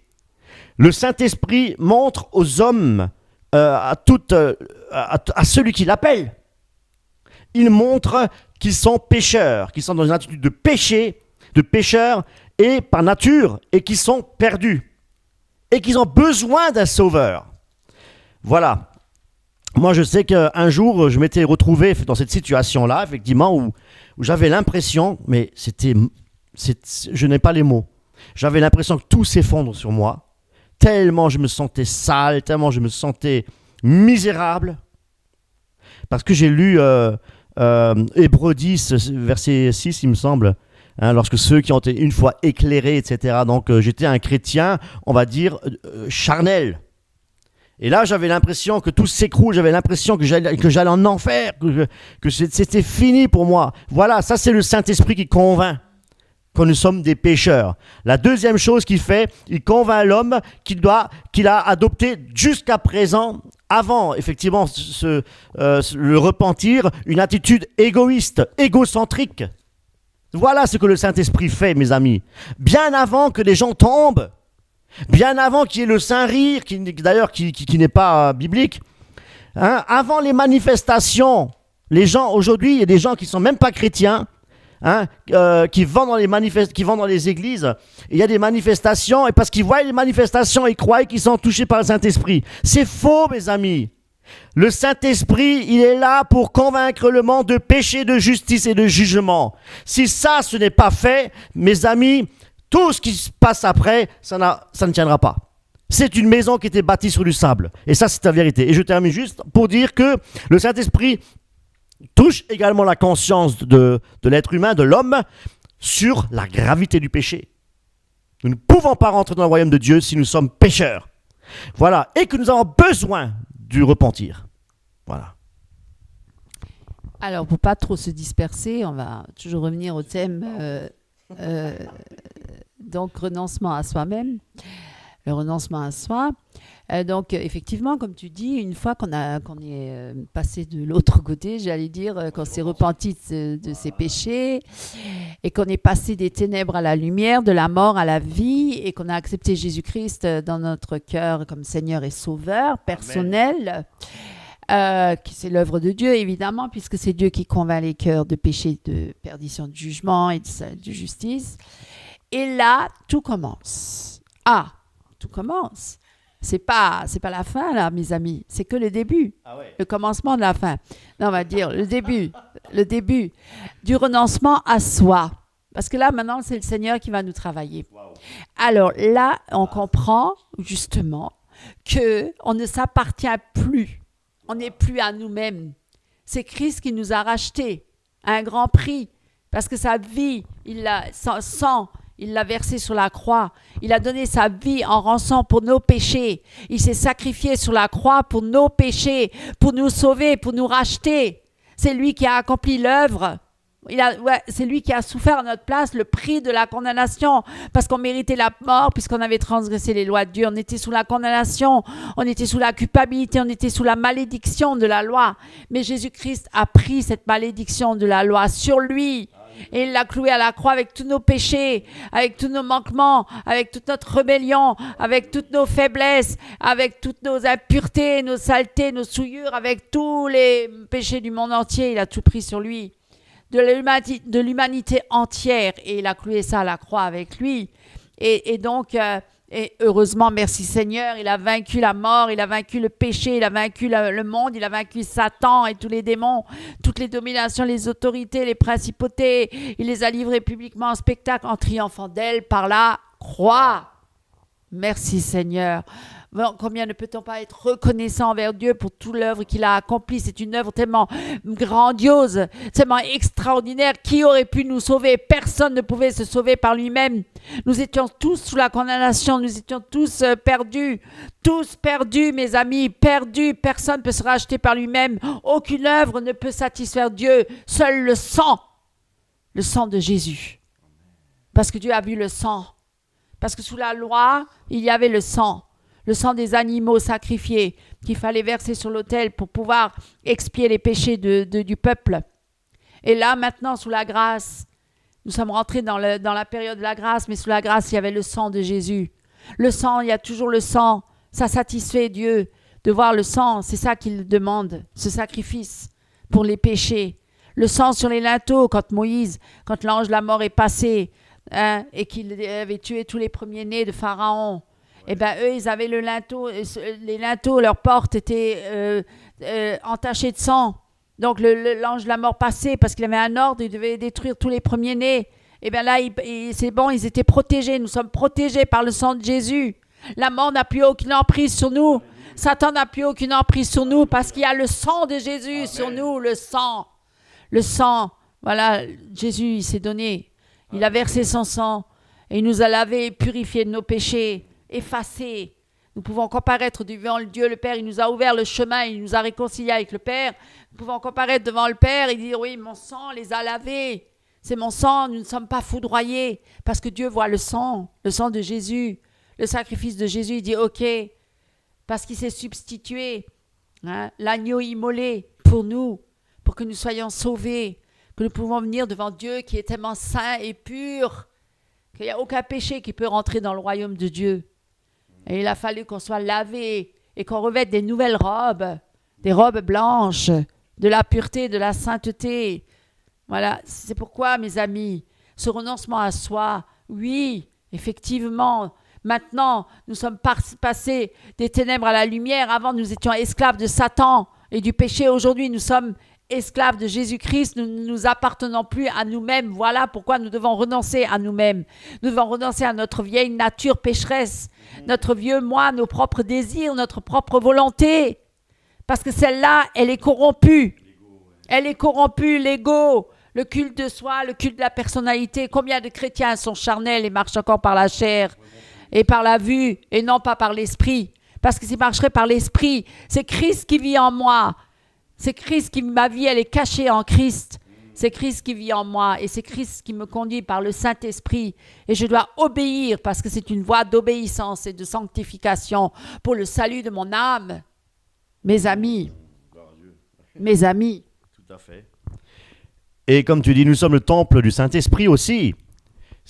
Le Saint-Esprit montre aux hommes, à celui qui l'appelle, il montre qu'ils sont pécheurs, qu'ils sont dans une attitude de péché, de pécheurs, et par nature, et qu'ils sont perdus, et qu'ils ont besoin d'un sauveur. Voilà. Moi, je sais qu'un jour, je m'étais retrouvé dans cette situation-là, effectivement, où j'avais l'impression, mais je n'ai pas les mots, j'avais l'impression que tout s'effondre sur moi, tellement je me sentais sale, tellement je me sentais misérable, parce que j'ai lu Hébreux 10, verset 6, il me semble, lorsque ceux qui ont été une fois éclairés, etc. Donc, j'étais un chrétien, on va dire, charnel. Et là, j'avais l'impression que tout s'écroule, j'avais l'impression que j'allais en enfer, que c'était fini pour moi. Voilà, ça c'est le Saint-Esprit qui convainc que nous sommes des pécheurs. La deuxième chose qu'il fait, il convainc l'homme qu'il a adopté jusqu'à présent avant, effectivement, le repentir, une attitude égoïste, égocentrique. Voilà ce que le Saint-Esprit fait, mes amis. Bien avant que les gens tombent, bien avant qu'il y ait le Saint-Rire, qui n'est pas biblique, hein, avant les manifestations, les gens, aujourd'hui, il y a des gens qui ne sont même pas chrétiens, hein, qui vont dans les églises, et il y a des manifestations, et parce qu'ils voient les manifestations, ils croient qu'ils sont touchés par le Saint-Esprit. C'est faux, mes amis. Le Saint-Esprit, il est là pour convaincre le monde de péché, de justice et de jugement. Si ça, ce n'est pas fait, mes amis, tout ce qui se passe après, ça ne tiendra pas. C'est une maison qui était bâtie sur du sable. Et ça, c'est la vérité. Et je termine juste pour dire que le Saint-Esprit touche également la conscience de l'être humain, de l'homme, sur la gravité du péché. Nous ne pouvons pas rentrer dans le royaume de Dieu si nous sommes pécheurs. Voilà. Et que nous avons besoin du repentir. Voilà. Alors, pour pas trop se disperser, on va toujours revenir au thème donc renoncement à soi-même, le renoncement à soi. Donc, effectivement, comme tu dis, une fois qu'on est passé de l'autre côté, j'allais dire, qu'on s'est repenti de ses péchés et qu'on est passé des ténèbres à la lumière, de la mort à la vie et qu'on a accepté Jésus-Christ dans notre cœur comme Seigneur et Sauveur personnel, c'est l'œuvre de Dieu, évidemment, puisque c'est Dieu qui convainc les cœurs de péché, de perdition, de jugement et de justice. Et là, tout commence. Tout commence. C'est pas la fin, là, mes amis. C'est que le début. Ah ouais. Le commencement de la fin. Non, on va dire le début du renoncement à soi. Parce que là, maintenant, c'est le Seigneur qui va nous travailler. Wow. Alors là, on comprend, justement, qu'on ne s'appartient plus. On n'est plus à nous-mêmes. C'est Christ qui nous a rachetés à un grand prix. Parce que sa vie, son sang, il l'a versé sur la croix. Il a donné sa vie en rançon pour nos péchés. Il s'est sacrifié sur la croix pour nos péchés, pour nous sauver, pour nous racheter. C'est lui qui a accompli l'œuvre. C'est lui qui a souffert à notre place le prix de la condamnation parce qu'on méritait la mort puisqu'on avait transgressé les lois de Dieu. On était sous la condamnation, on était sous la culpabilité, on était sous la malédiction de la loi. Mais Jésus-Christ a pris cette malédiction de la loi sur lui. Et il l'a cloué à la croix avec tous nos péchés, avec tous nos manquements, avec toute notre rébellion, avec toutes nos faiblesses, avec toutes nos impuretés, nos saletés, nos souillures, avec tous les péchés du monde entier. Il a tout pris sur lui, de l'humanité entière. Et il a cloué ça à la croix avec lui. Et donc, heureusement, merci Seigneur, il a vaincu la mort, il a vaincu le péché, il a vaincu le monde, il a vaincu Satan et tous les démons, toutes les dominations, les autorités, les principautés. Il les a livrés publiquement en spectacle en triomphant d'elle par la croix. Merci Seigneur. Bon, combien ne peut-on pas être reconnaissant envers Dieu pour toute l'œuvre qu'il a accomplie. C'est une œuvre tellement grandiose, tellement extraordinaire. Qui aurait pu nous sauver? Personne ne pouvait se sauver par lui-même. Nous étions tous sous la condamnation, nous étions tous perdus, mes amis, perdus. Personne ne peut se racheter par lui-même. Aucune œuvre ne peut satisfaire Dieu. Seul le sang de Jésus. Parce que Dieu a vu le sang. Parce que sous la loi, il y avait le sang des animaux sacrifiés qu'il fallait verser sur l'autel pour pouvoir expier les péchés du peuple. Et là, maintenant, sous la grâce, nous sommes rentrés dans la période de la grâce, mais sous la grâce, il y avait le sang de Jésus. Le sang, il y a toujours le sang. Ça satisfait Dieu de voir le sang. C'est ça qu'il demande, ce sacrifice pour les péchés. Le sang sur les linteaux, quand l'ange de la mort est passé, et qu'il avait tué tous les premiers-nés de Pharaon. Eh bien, eux, ils avaient les linteaux, leurs portes étaient entachées de sang. Donc, l'ange de la mort passait parce qu'il avait un ordre, il devait détruire tous les premiers-nés. Eh bien là, c'est bon, ils étaient protégés. Nous sommes protégés par le sang de Jésus. La mort n'a plus aucune emprise sur nous. Satan n'a plus aucune emprise sur nous parce qu'il y a le sang de Jésus. Amen. Sur nous, le sang. Le sang, voilà, Jésus, il s'est donné. Il a versé son sang et il nous a lavé et purifié de nos péchés. Effacés. Nous pouvons comparaître devant le Dieu le Père. Il nous a ouvert le chemin, il nous a réconciliés avec le Père. Nous pouvons comparaître devant le Père et dire oui, mon sang les a lavés. C'est mon sang, nous ne sommes pas foudroyés parce que Dieu voit le sang de Jésus, le sacrifice de Jésus. Il dit ok, parce qu'il s'est substitué hein, l'agneau immolé pour nous, pour que nous soyons sauvés, que nous pouvons venir devant Dieu qui est tellement saint et pur, qu'il n'y a aucun péché qui peut rentrer dans le royaume de Dieu. Et il a fallu qu'on soit lavé et qu'on revête des nouvelles robes, des robes blanches, de la pureté, de la sainteté. Voilà, c'est pourquoi, mes amis, ce renoncement à soi, oui, effectivement, maintenant, nous sommes passés des ténèbres à la lumière. Avant, nous étions esclaves de Satan et du péché. Aujourd'hui, nous sommes esclaves de Jésus-Christ. Nous ne nous appartenons plus à nous-mêmes. Voilà pourquoi nous devons renoncer à nous-mêmes. Nous devons renoncer à notre vieille nature pécheresse, notre vieux moi, nos propres désirs, notre propre volonté. Parce que celle-là, elle est corrompue. Elle est corrompue, l'ego, le culte de soi, le culte de la personnalité. Combien de chrétiens sont charnels et marchent encore par la chair et par la vue et non pas par l'esprit? Parce que s'ils marcheraient par l'esprit, c'est Christ qui vit en moi. C'est Christ qui, ma vie, elle est cachée en Christ. C'est Christ qui vit en moi et c'est Christ qui me conduit par le Saint-Esprit. Et je dois obéir parce que c'est une voie d'obéissance et de sanctification pour le salut de mon âme. Mes amis, mes amis. Tout à fait. Et comme tu dis, nous sommes le temple du Saint-Esprit aussi.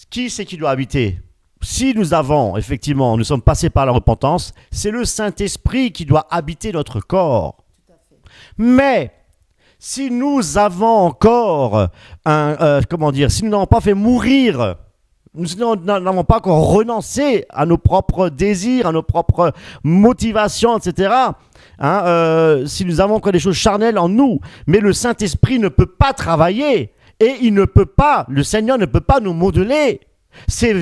Qui c'est qui doit habiter? Si nous avons, effectivement, nous sommes passés par la repentance, c'est le Saint-Esprit qui doit habiter notre corps. Tout à fait. Mais, si nous avons encore, si nous n'avons pas fait mourir, nous n'avons pas encore renoncé à nos propres désirs, à nos propres motivations, etc., si nous avons encore des choses charnelles en nous, mais le Saint-Esprit ne peut pas travailler et le Seigneur ne peut pas nous modeler. C'est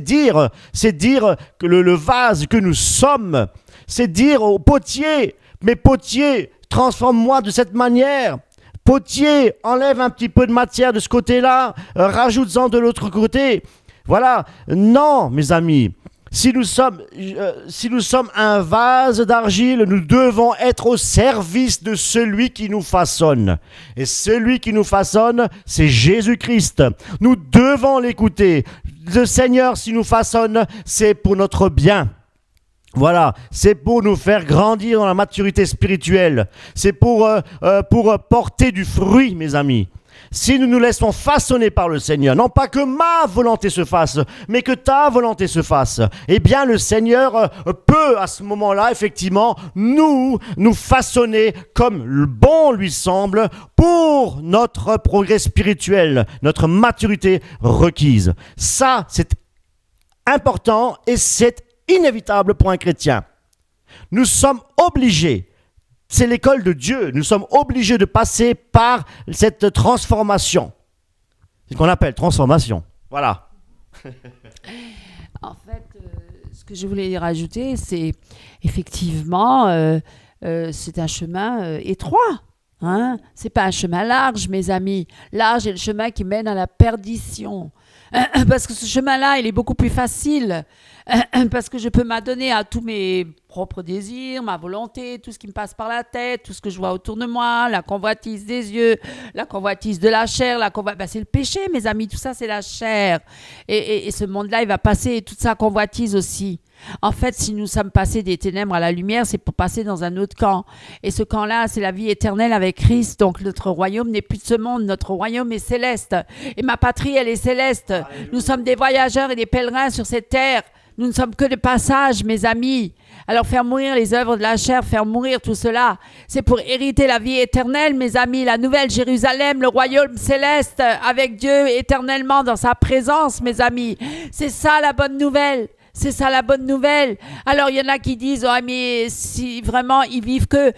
dire que le vase que nous sommes, c'est dire au potier, mais potier, transforme-moi de cette manière. Potier, enlève un petit peu de matière de ce côté-là, rajoute-en de l'autre côté. Voilà. Non, mes amis. Si nous sommes un vase d'argile, nous devons être au service de celui qui nous façonne. Et celui qui nous façonne, c'est Jésus-Christ. Nous devons l'écouter. Le Seigneur, s'il nous façonne, c'est pour notre bien. Voilà, c'est pour nous faire grandir dans la maturité spirituelle. C'est pour porter du fruit, mes amis. Si nous nous laissons façonner par le Seigneur, non pas que ma volonté se fasse, mais que ta volonté se fasse, eh bien le Seigneur peut à ce moment-là, effectivement, nous façonner comme bon lui semble pour notre progrès spirituel, notre maturité requise. Ça, c'est important et c'est inévitable pour un chrétien. Nous sommes obligés. C'est l'école de Dieu. Nous sommes obligés de passer par cette transformation. C'est ce qu'on appelle transformation. Voilà. En fait, ce que je voulais rajouter, c'est effectivement, c'est un chemin étroit. Hein? C'est pas un chemin large, mes amis. Large est le chemin qui mène à la perdition. Parce que ce chemin-là, il est beaucoup plus facile. Parce que je peux m'adonner à tous mes propres désirs, ma volonté, tout ce qui me passe par la tête, tout ce que je vois autour de moi, la convoitise des yeux, la convoitise de la chair, c'est le péché, mes amis, tout ça, c'est la chair. Et ce monde-là, il va passer, toute sa convoitise aussi. En fait, si nous sommes passés des ténèbres à la lumière, c'est pour passer dans un autre camp. Et ce camp-là, c'est la vie éternelle avec Christ. Donc, notre royaume n'est plus de ce monde. Notre royaume est céleste. Et ma patrie, elle est céleste. Alléluia. Nous sommes des voyageurs et des pèlerins sur cette terre. Nous ne sommes que de passage, mes amis. Alors, faire mourir les œuvres de la chair, faire mourir tout cela, c'est pour hériter la vie éternelle, mes amis. La nouvelle Jérusalem, le royaume céleste, avec Dieu éternellement dans sa présence, mes amis. C'est ça la bonne nouvelle. C'est ça la bonne nouvelle. Alors, il y en a qui disent, oh, mais si vraiment ils vivent que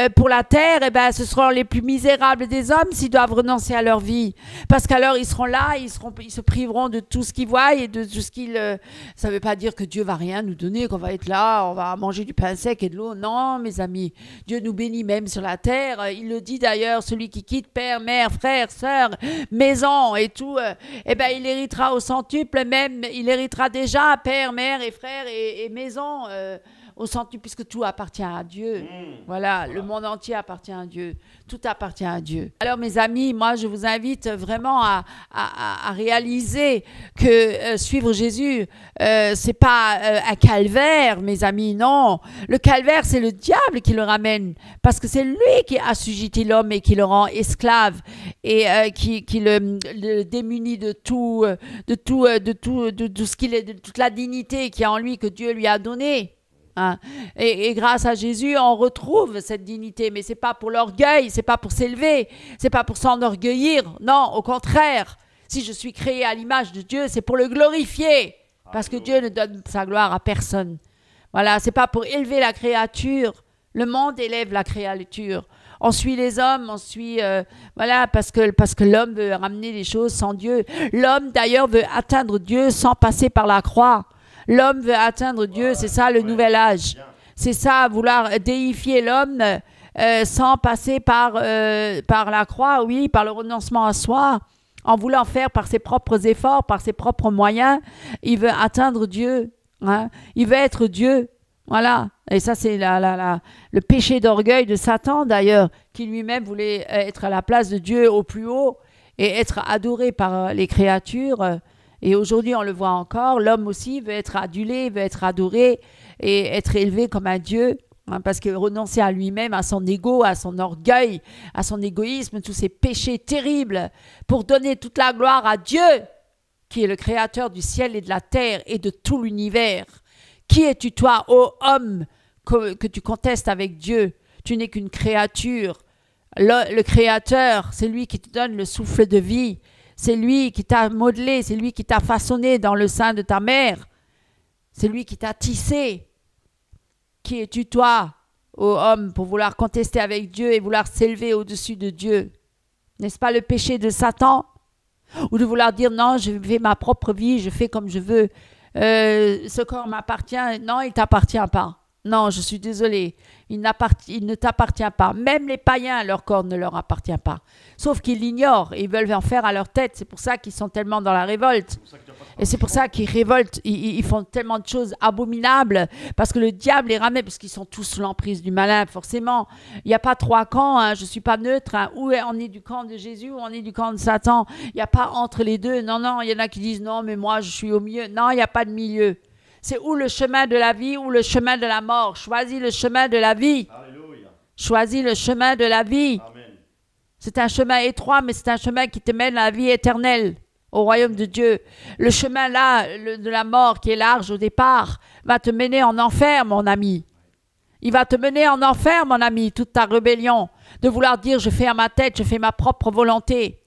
pour la terre, eh ben, ce seront les plus misérables des hommes s'ils doivent renoncer à leur vie. Parce qu'alors, ils seront là, ils se priveront de tout ce qu'ils voient et de tout ce qu'ils... Ça ne veut pas dire que Dieu va rien nous donner, qu'on va être là, on va manger du pain sec et de l'eau. Non, mes amis, Dieu nous bénit même sur la terre. Il le dit d'ailleurs, celui qui quitte père, mère, frère, sœur, maison et tout, eh ben, il héritera au centuple même, il héritera déjà père, mère, et frères et maison. au centre, puisque tout appartient à Dieu. Voilà, le monde entier appartient à Dieu. Tout appartient à Dieu. Alors mes amis, moi je vous invite vraiment à réaliser que suivre Jésus, c'est pas un calvaire, mes amis, non. Le calvaire, c'est le diable qui le ramène, parce que c'est lui qui assujettit l'homme et qui le rend esclave et qui le démunit de tout ce qu'il est, de toute la dignité qu'il y a en lui que Dieu lui a donnée. Hein. Et grâce à Jésus, on retrouve cette dignité, mais c'est pas pour l'orgueil, c'est pas pour s'élever, c'est pas pour s'enorgueillir. Non, au contraire. Si je suis créé à l'image de Dieu, c'est pour le glorifier, parce que Dieu ne donne sa gloire à personne. Voilà, c'est pas pour élever la créature. Le monde élève la créature. On suit les hommes, on suit voilà, parce que l'homme veut ramener les choses sans Dieu. L'homme d'ailleurs veut atteindre Dieu sans passer par la croix. L'homme veut atteindre Dieu, c'est ça le nouvel âge. C'est ça, vouloir déifier l'homme sans passer par la croix, oui, par le renoncement à soi, en voulant faire par ses propres efforts, par ses propres moyens. Il veut atteindre Dieu, hein. Il veut être Dieu, voilà. Et ça, c'est le péché d'orgueil de Satan, d'ailleurs, qui lui-même voulait être à la place de Dieu au plus haut et être adoré par les créatures. Et aujourd'hui, on le voit encore, l'homme aussi veut être adulé, veut être adoré et être élevé comme un Dieu, hein, parce que renoncer à lui-même, à son ego, à son orgueil, à son égoïsme, tous ces péchés terribles, pour donner toute la gloire à Dieu, qui est le créateur du ciel et de la terre et de tout l'univers. Qui es-tu toi, ô homme, que tu contestes avec Dieu? Tu n'es qu'une créature. Le créateur, c'est lui qui te donne le souffle de vie. C'est lui qui t'a modelé, c'est lui qui t'a façonné dans le sein de ta mère. C'est lui qui t'a tissé. Qui es-tu toi, ô homme, pour vouloir contester avec Dieu et vouloir s'élever au-dessus de Dieu? N'est-ce pas le péché de Satan? Ou de vouloir dire non, je fais ma propre vie, je fais comme je veux. Ce corps m'appartient. Non, il ne t'appartient pas. Non, je suis désolée. Il ne t'appartient pas. Même les païens, leur corps ne leur appartient pas. Sauf qu'ils l'ignorent et ils veulent en faire à leur tête. C'est pour ça qu'ils sont tellement dans la révolte. Et c'est pour ça qu'ils révoltent. Ils font tellement de choses abominables. Parce que le diable les ramène. Parce qu'ils sont tous sous l'emprise du malin, forcément. Il n'y a pas trois camps. Hein. Je ne suis pas neutre. Hein. Ou on est du camp de Jésus ou on est du camp de Satan. Il n'y a pas entre les deux. Non, non. Il y en a qui disent non, mais moi, je suis au milieu. Non, il n'y a pas de milieu. C'est ou le chemin de la vie ou le chemin de la mort. Choisis le chemin de la vie. Alléluia. Choisis le chemin de la vie. Amen. C'est un chemin étroit, mais c'est un chemin qui te mène à la vie éternelle, au royaume de Dieu. Le chemin là, de la mort, qui est large au départ, va te mener en enfer, mon ami. Il va te mener en enfer, mon ami, toute ta rébellion, de vouloir dire je fais à ma tête, je fais ma propre volonté.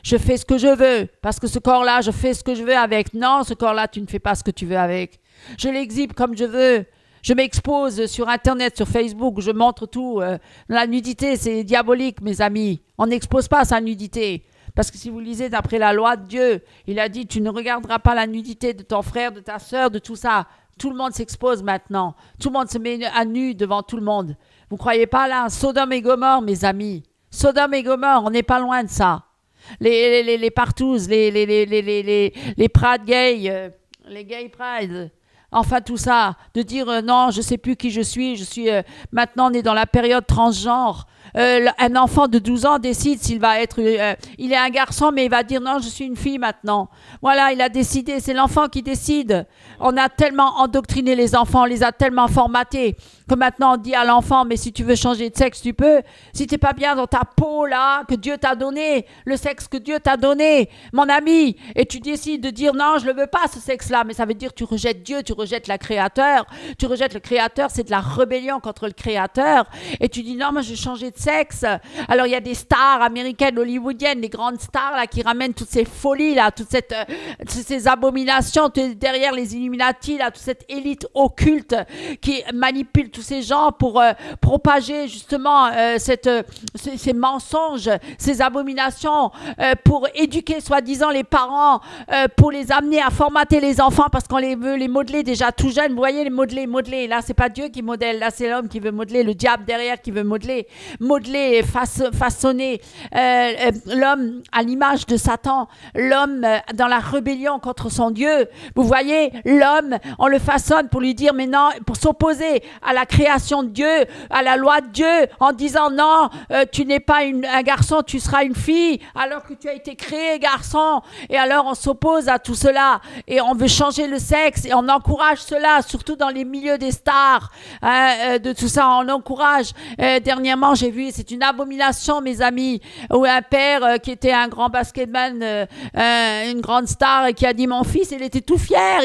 Je fais ce que je veux, parce que ce corps-là, je fais ce que je veux avec. Non, ce corps-là, tu ne fais pas ce que tu veux avec. Je l'exhibe comme je veux. Je m'expose sur Internet, sur Facebook, je montre tout. La nudité, c'est diabolique, mes amis. On n'expose pas sa nudité. Parce que si vous lisez d'après la loi de Dieu, il a dit, tu ne regarderas pas la nudité de ton frère, de ta sœur, de tout ça. Tout le monde s'expose maintenant. Tout le monde se met à nu devant tout le monde. Vous ne croyez pas là? Sodome et Gomorrhe, mes amis. Sodome et Gomorrhe, on n'est pas loin de ça. Les partouzes, les Pride gays, les gay pride, enfin tout ça, de dire non, je ne sais plus qui je suis maintenant on est dans la période transgenre. Un enfant de 12 ans décide s'il va être... il est un garçon, mais il va dire non, je suis une fille maintenant. Voilà, il a décidé, c'est l'enfant qui décide. On a tellement endoctriné les enfants, on les a tellement formatés, que maintenant on dit à l'enfant, mais si tu veux changer de sexe, tu peux. Si tu n'es pas bien dans ta peau, là, que Dieu t'a donné, le sexe que Dieu t'a donné, mon ami, et tu décides de dire non, je ne le veux pas, ce sexe-là, mais ça veut dire que tu rejettes Dieu, tu rejettes le Créateur, c'est de la rébellion contre le Créateur, et tu dis non, moi je vais changer de sexe. Alors il y a des stars américaines, hollywoodiennes, des grandes stars là qui ramènent toutes ces folies là, toutes ces abominations derrière les Illuminati là, toute cette élite occulte qui manipule tous ces gens pour propager justement ces mensonges, ces abominations, pour éduquer soi-disant les parents, pour les amener à formater les enfants parce qu'on les veut les modeler déjà tout jeunes. Vous voyez, les modeler. Là, c'est pas Dieu qui modèle, là c'est l'homme qui veut modeler, le diable derrière qui veut modeler. modelé et façonné l'homme à l'image de Satan, l'homme dans la rébellion contre son Dieu. Vous voyez, l'homme, on le façonne pour lui dire, mais non, pour s'opposer à la création de Dieu, à la loi de Dieu, en disant, non, tu n'es pas un garçon, tu seras une fille, alors que tu as été créé garçon. Et alors, on s'oppose à tout cela, et on veut changer le sexe, et on encourage cela, surtout dans les milieux des stars, de tout ça, on encourage. Dernièrement, j'ai vu, c'est une abomination, mes amis, où un père qui était un grand basketman, une grande star, et qui a dit, mon fils, il était tout fier,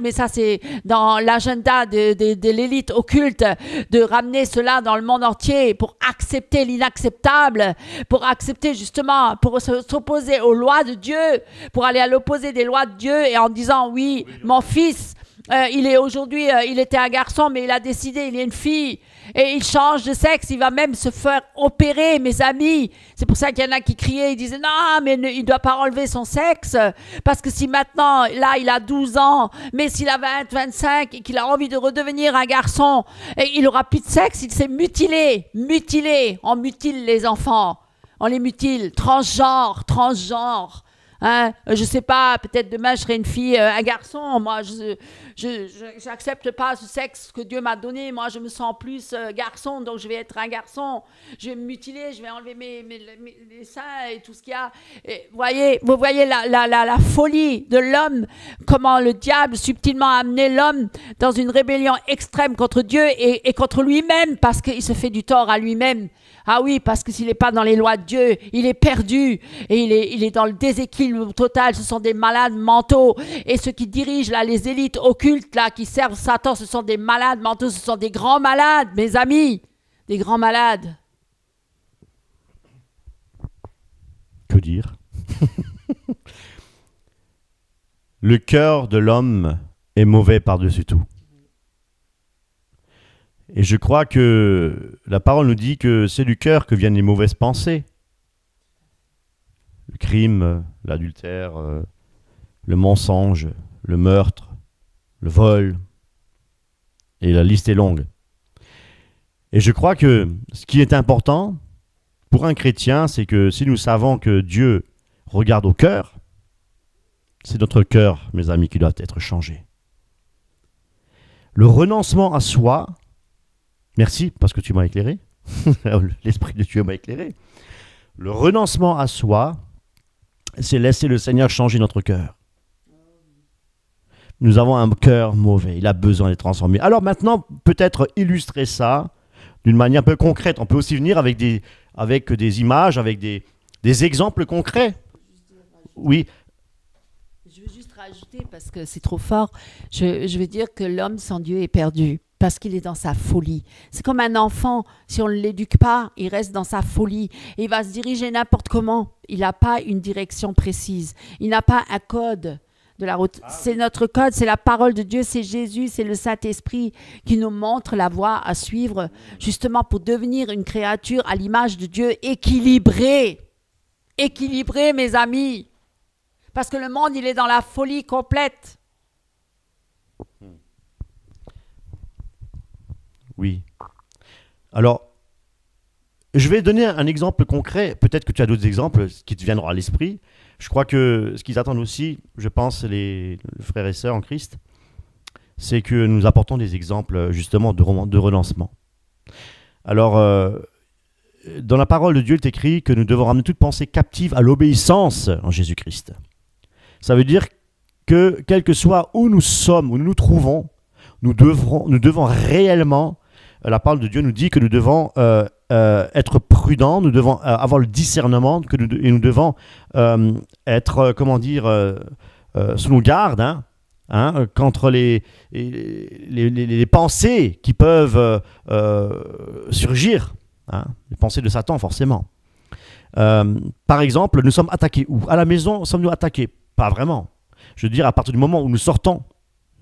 mais ça, c'est dans l'agenda de l'élite occulte, de ramener cela dans le monde entier, pour accepter l'inacceptable, pour accepter justement, pour s'opposer aux lois de Dieu, pour aller à l'opposé des lois de Dieu, et en disant, oui, mon fils, il est aujourd'hui, il était un garçon, mais il a décidé, il est une fille, et il change de sexe, il va même se faire opérer, mes amis. C'est pour ça qu'il y en a qui criaient, ils disaient, non, mais il ne doit pas enlever son sexe, parce que si maintenant, là, il a 12 ans, mais s'il a 20, 25, et qu'il a envie de redevenir un garçon, et il n'aura plus de sexe, il s'est mutilé, on mutile les enfants, on les mutile, transgenre. Hein, je sais pas, peut-être demain je serai une fille, un garçon. Moi, je n'accepte pas ce sexe que Dieu m'a donné. Moi, je me sens plus garçon, donc je vais être un garçon. Je vais me mutiler, je vais enlever mes seins et tout ce qu'il y a. Et vous voyez la folie de l'homme, comment le diable subtilement a amené l'homme dans une rébellion extrême contre Dieu et contre lui-même, parce qu'il se fait du tort à lui-même. Ah oui, parce que s'il n'est pas dans les lois de Dieu, il est perdu et il est dans le déséquilibre total. Ce sont des malades mentaux. Et ceux qui dirigent là, les élites occultes là, qui servent Satan, ce sont des malades mentaux, ce sont des grands malades, mes amis, des grands malades. Que dire? Le cœur de l'homme est mauvais par-dessus tout. Et je crois que la parole nous dit que c'est du cœur que viennent les mauvaises pensées. Le crime, l'adultère, le mensonge, le meurtre, le vol. Et la liste est longue. Et je crois que ce qui est important pour un chrétien, c'est que si nous savons que Dieu regarde au cœur, c'est notre cœur, mes amis, qui doit être changé. Le renoncement à soi. Merci, parce que tu m'as éclairé. L'Esprit de Dieu m'a éclairé. Le renoncement à soi, c'est laisser le Seigneur changer notre cœur. Nous avons un cœur mauvais. Il a besoin d'être transformé. Alors maintenant, peut-être illustrer ça d'une manière un peu concrète. On peut aussi venir avec des images, avec des exemples concrets. Oui. Je veux juste rajouter, parce que c'est trop fort, je veux dire que l'homme sans Dieu est perdu. Parce qu'il est dans sa folie. C'est comme un enfant, si on ne l'éduque pas, il reste dans sa folie. Et il va se diriger n'importe comment. Il n'a pas une direction précise. Il n'a pas un code de la route. C'est notre code, c'est la parole de Dieu, c'est Jésus, c'est le Saint-Esprit qui nous montre la voie à suivre, justement pour devenir une créature à l'image de Dieu équilibrée. Équilibrée, mes amis. Parce que le monde, il est dans la folie complète. Oui. Alors, je vais donner un exemple concret. Peut-être que tu as d'autres exemples qui te viendront à l'esprit. Je crois que ce qu'ils attendent aussi, je pense, les frères et sœurs en Christ, c'est que nous apportons des exemples justement de relancement. Alors, dans la parole de Dieu, il est écrit que nous devons ramener toute pensée captive à l'obéissance en Jésus-Christ. Ça veut dire que, quel que soit où nous sommes, où nous nous trouvons, nous devons réellement, la parole de Dieu nous dit que nous devons être prudents, nous devons avoir le discernement, et nous devons être, sous nos gardes, contre les pensées qui peuvent surgir, les pensées de Satan forcément. Par exemple, nous sommes attaqués où? À la maison, sommes-nous attaqués? Pas vraiment. Je veux dire, à partir du moment où nous sortons,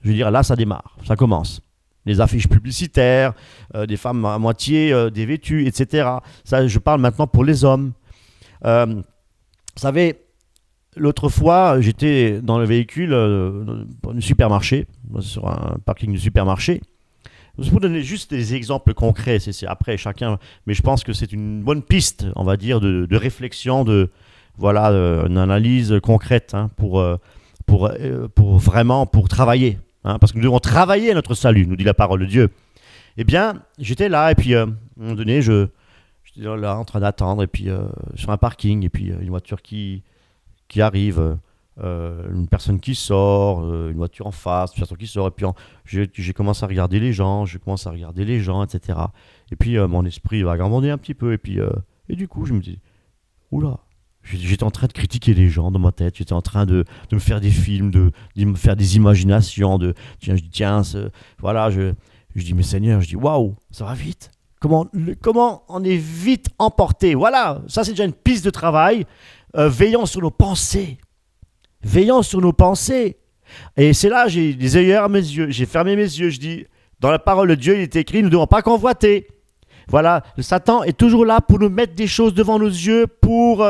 je veux dire, là, ça démarre, ça commence. Les affiches publicitaires, des femmes à moitié dévêtues, etc. Ça, je parle maintenant pour les hommes. Vous savez, l'autre fois, j'étais dans le véhicule du supermarché, sur un parking du supermarché, pour donner juste des exemples concrets, c'est après chacun, mais je pense que c'est une bonne piste, on va dire, de réflexion, une analyse concrète hein, pour vraiment pour travailler. Hein, parce que nous devons travailler notre salut, nous dit la parole de Dieu. Eh bien, j'étais là, et puis à un moment donné, j'étais là en train d'attendre, et puis sur un parking, et puis une voiture qui arrive, une personne qui sort, une voiture en face, une personne qui sort, et puis j'ai commencé à regarder les gens, etc. Et puis mon esprit va vagabonder un petit peu, et du coup, je me dis, oula, j'étais en train de critiquer les gens dans ma tête, j'étais en train de me faire des films, de me faire des imaginations, je dis, mais Seigneur, je dis, waouh, ça va vite. Comment on est vite emporté. Voilà, ça c'est déjà une piste de travail. Veillons sur nos pensées. Veillons sur nos pensées. Et c'est là, j'ai des œillères à mes yeux, j'ai fermé mes yeux, je dis, dans la parole de Dieu, il est écrit, nous ne devons pas convoiter. Voilà, le Satan est toujours là pour nous mettre des choses devant nos yeux, pour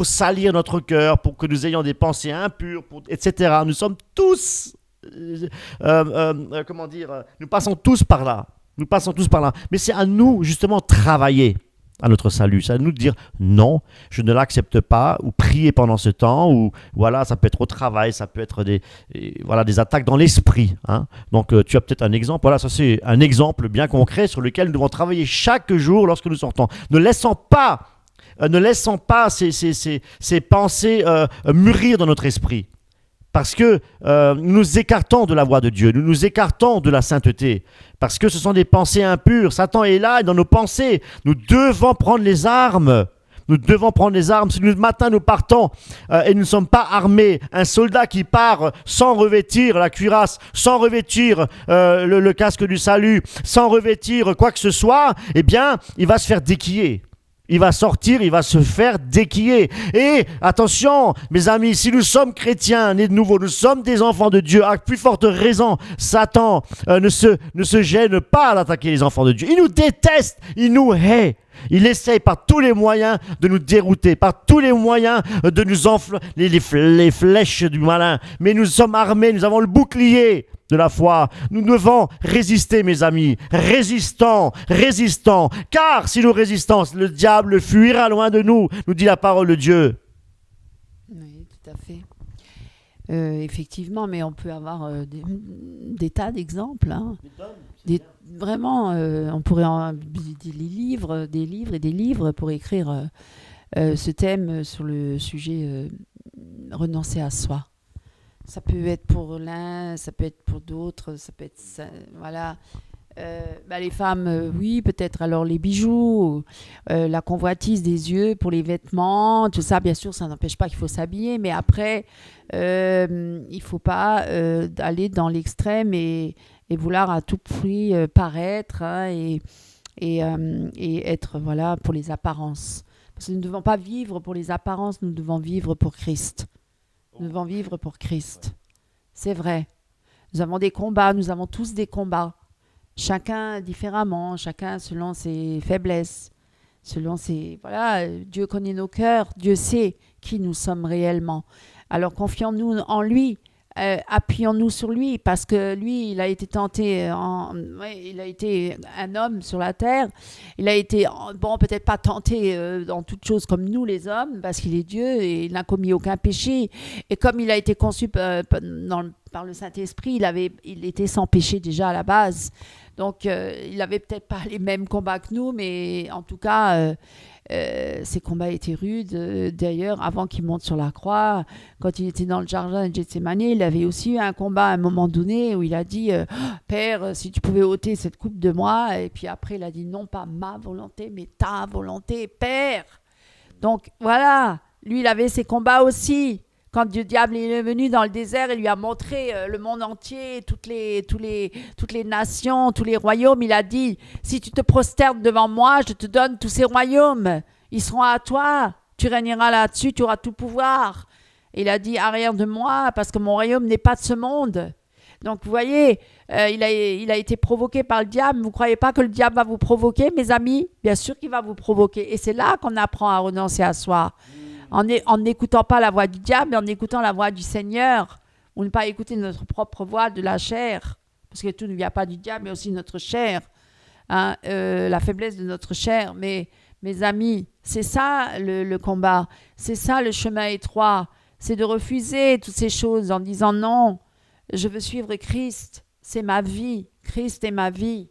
salir notre cœur, pour que nous ayons des pensées impures, etc. Nous sommes tous, nous passons tous par là. Mais c'est à nous, justement, de travailler à notre salut. C'est à nous de dire non, je ne l'accepte pas, ou prier pendant ce temps, ou voilà, ça peut être au travail, ça peut être des attaques dans l'esprit. Hein. Donc, tu as peut-être un exemple. Voilà, ça c'est un exemple bien concret sur lequel nous devons travailler chaque jour lorsque nous sortons. Ne laissons pas ces pensées mûrir dans notre esprit. Parce que nous nous écartons de la voie de Dieu, nous nous écartons de la sainteté, parce que ce sont des pensées impures. Satan est là, dans nos pensées. Nous devons prendre les armes. Si le matin nous partons et nous ne sommes pas armés, un soldat qui part sans revêtir la cuirasse, sans revêtir le casque du salut, sans revêtir quoi que ce soit, eh bien, il va se faire déquiller. Il va sortir, il va se faire déquiller. Et attention, mes amis, si nous sommes chrétiens, nés de nouveau, nous sommes des enfants de Dieu, à plus forte raison, Satan ne se gêne pas d'attaquer les enfants de Dieu. Il nous déteste, il nous hait. Il essaye par tous les moyens de nous dérouter, par tous les moyens de nous enfler les flèches du malin. Mais nous sommes armés, nous avons le bouclier de la foi. Nous devons résister, mes amis. Résistons. Car si nous résistons, le diable fuira loin de nous, nous dit la parole de Dieu. Oui, tout à fait. Effectivement, mais on peut avoir des tas d'exemples. Hein. Vraiment, on pourrait des livres pour écrire ce thème sur le sujet renoncer à soi. Ça peut être pour l'un, ça peut être pour d'autres, ça peut être voilà. Les femmes, oui, peut-être alors les bijoux, la convoitise des yeux pour les vêtements, tout ça, bien sûr, ça n'empêche pas qu'il faut s'habiller, mais après, il ne faut pas aller dans l'extrême et vouloir à tout prix paraître hein, et être voilà, pour les apparences. Parce que nous ne devons pas vivre pour les apparences, nous devons vivre pour Christ. Nous devons vivre pour Christ. C'est vrai. Nous avons des combats, nous avons tous des combats. Chacun différemment, chacun selon ses faiblesses, selon ses... Voilà, Dieu connaît nos cœurs, Dieu sait qui nous sommes réellement. Alors confions-nous en lui, appuyons-nous sur lui, parce que lui, il a été tenté, il a été un homme sur la terre, il a été, peut-être pas tenté dans toutes choses comme nous les hommes, parce qu'il est Dieu et il n'a commis aucun péché. Et comme il a été conçu par le Saint-Esprit, il était sans péché déjà à la base. Donc, il n'avait peut-être pas les mêmes combats que nous, mais en tout cas, ses combats étaient rudes. D'ailleurs, avant qu'il monte sur la croix, quand il était dans le jardin de Gethsémane, il avait aussi eu un combat à un moment donné où il a dit « Père, si tu pouvais ôter cette coupe de moi ». Et puis après, il a dit « Non, pas ma volonté, mais ta volonté, Père ». Donc, voilà, lui, il avait ses combats aussi. Quand le diable est venu dans le désert, il lui a montré le monde entier, toutes les nations, tous les royaumes. Il a dit, si tu te prosternes devant moi, je te donne tous ces royaumes. Ils seront à toi. Tu régneras là-dessus, tu auras tout pouvoir. Et il a dit, arrière de moi, parce que mon royaume n'est pas de ce monde. Donc, vous voyez, il a été provoqué par le diable. Vous ne croyez pas que le diable va vous provoquer, mes amis? Bien sûr qu'il va vous provoquer. Et c'est là qu'on apprend à renoncer à soi. En n'écoutant pas la voix du diable, mais en écoutant la voix du Seigneur, ou ne pas écouter notre propre voix de la chair. parce que tout ne vient pas du diable, mais aussi notre chair, hein, la faiblesse de notre chair. Mais mes amis, c'est ça le combat, c'est ça le chemin étroit, c'est de refuser toutes ces choses en disant non, je veux suivre Christ, c'est ma vie, Christ est ma vie.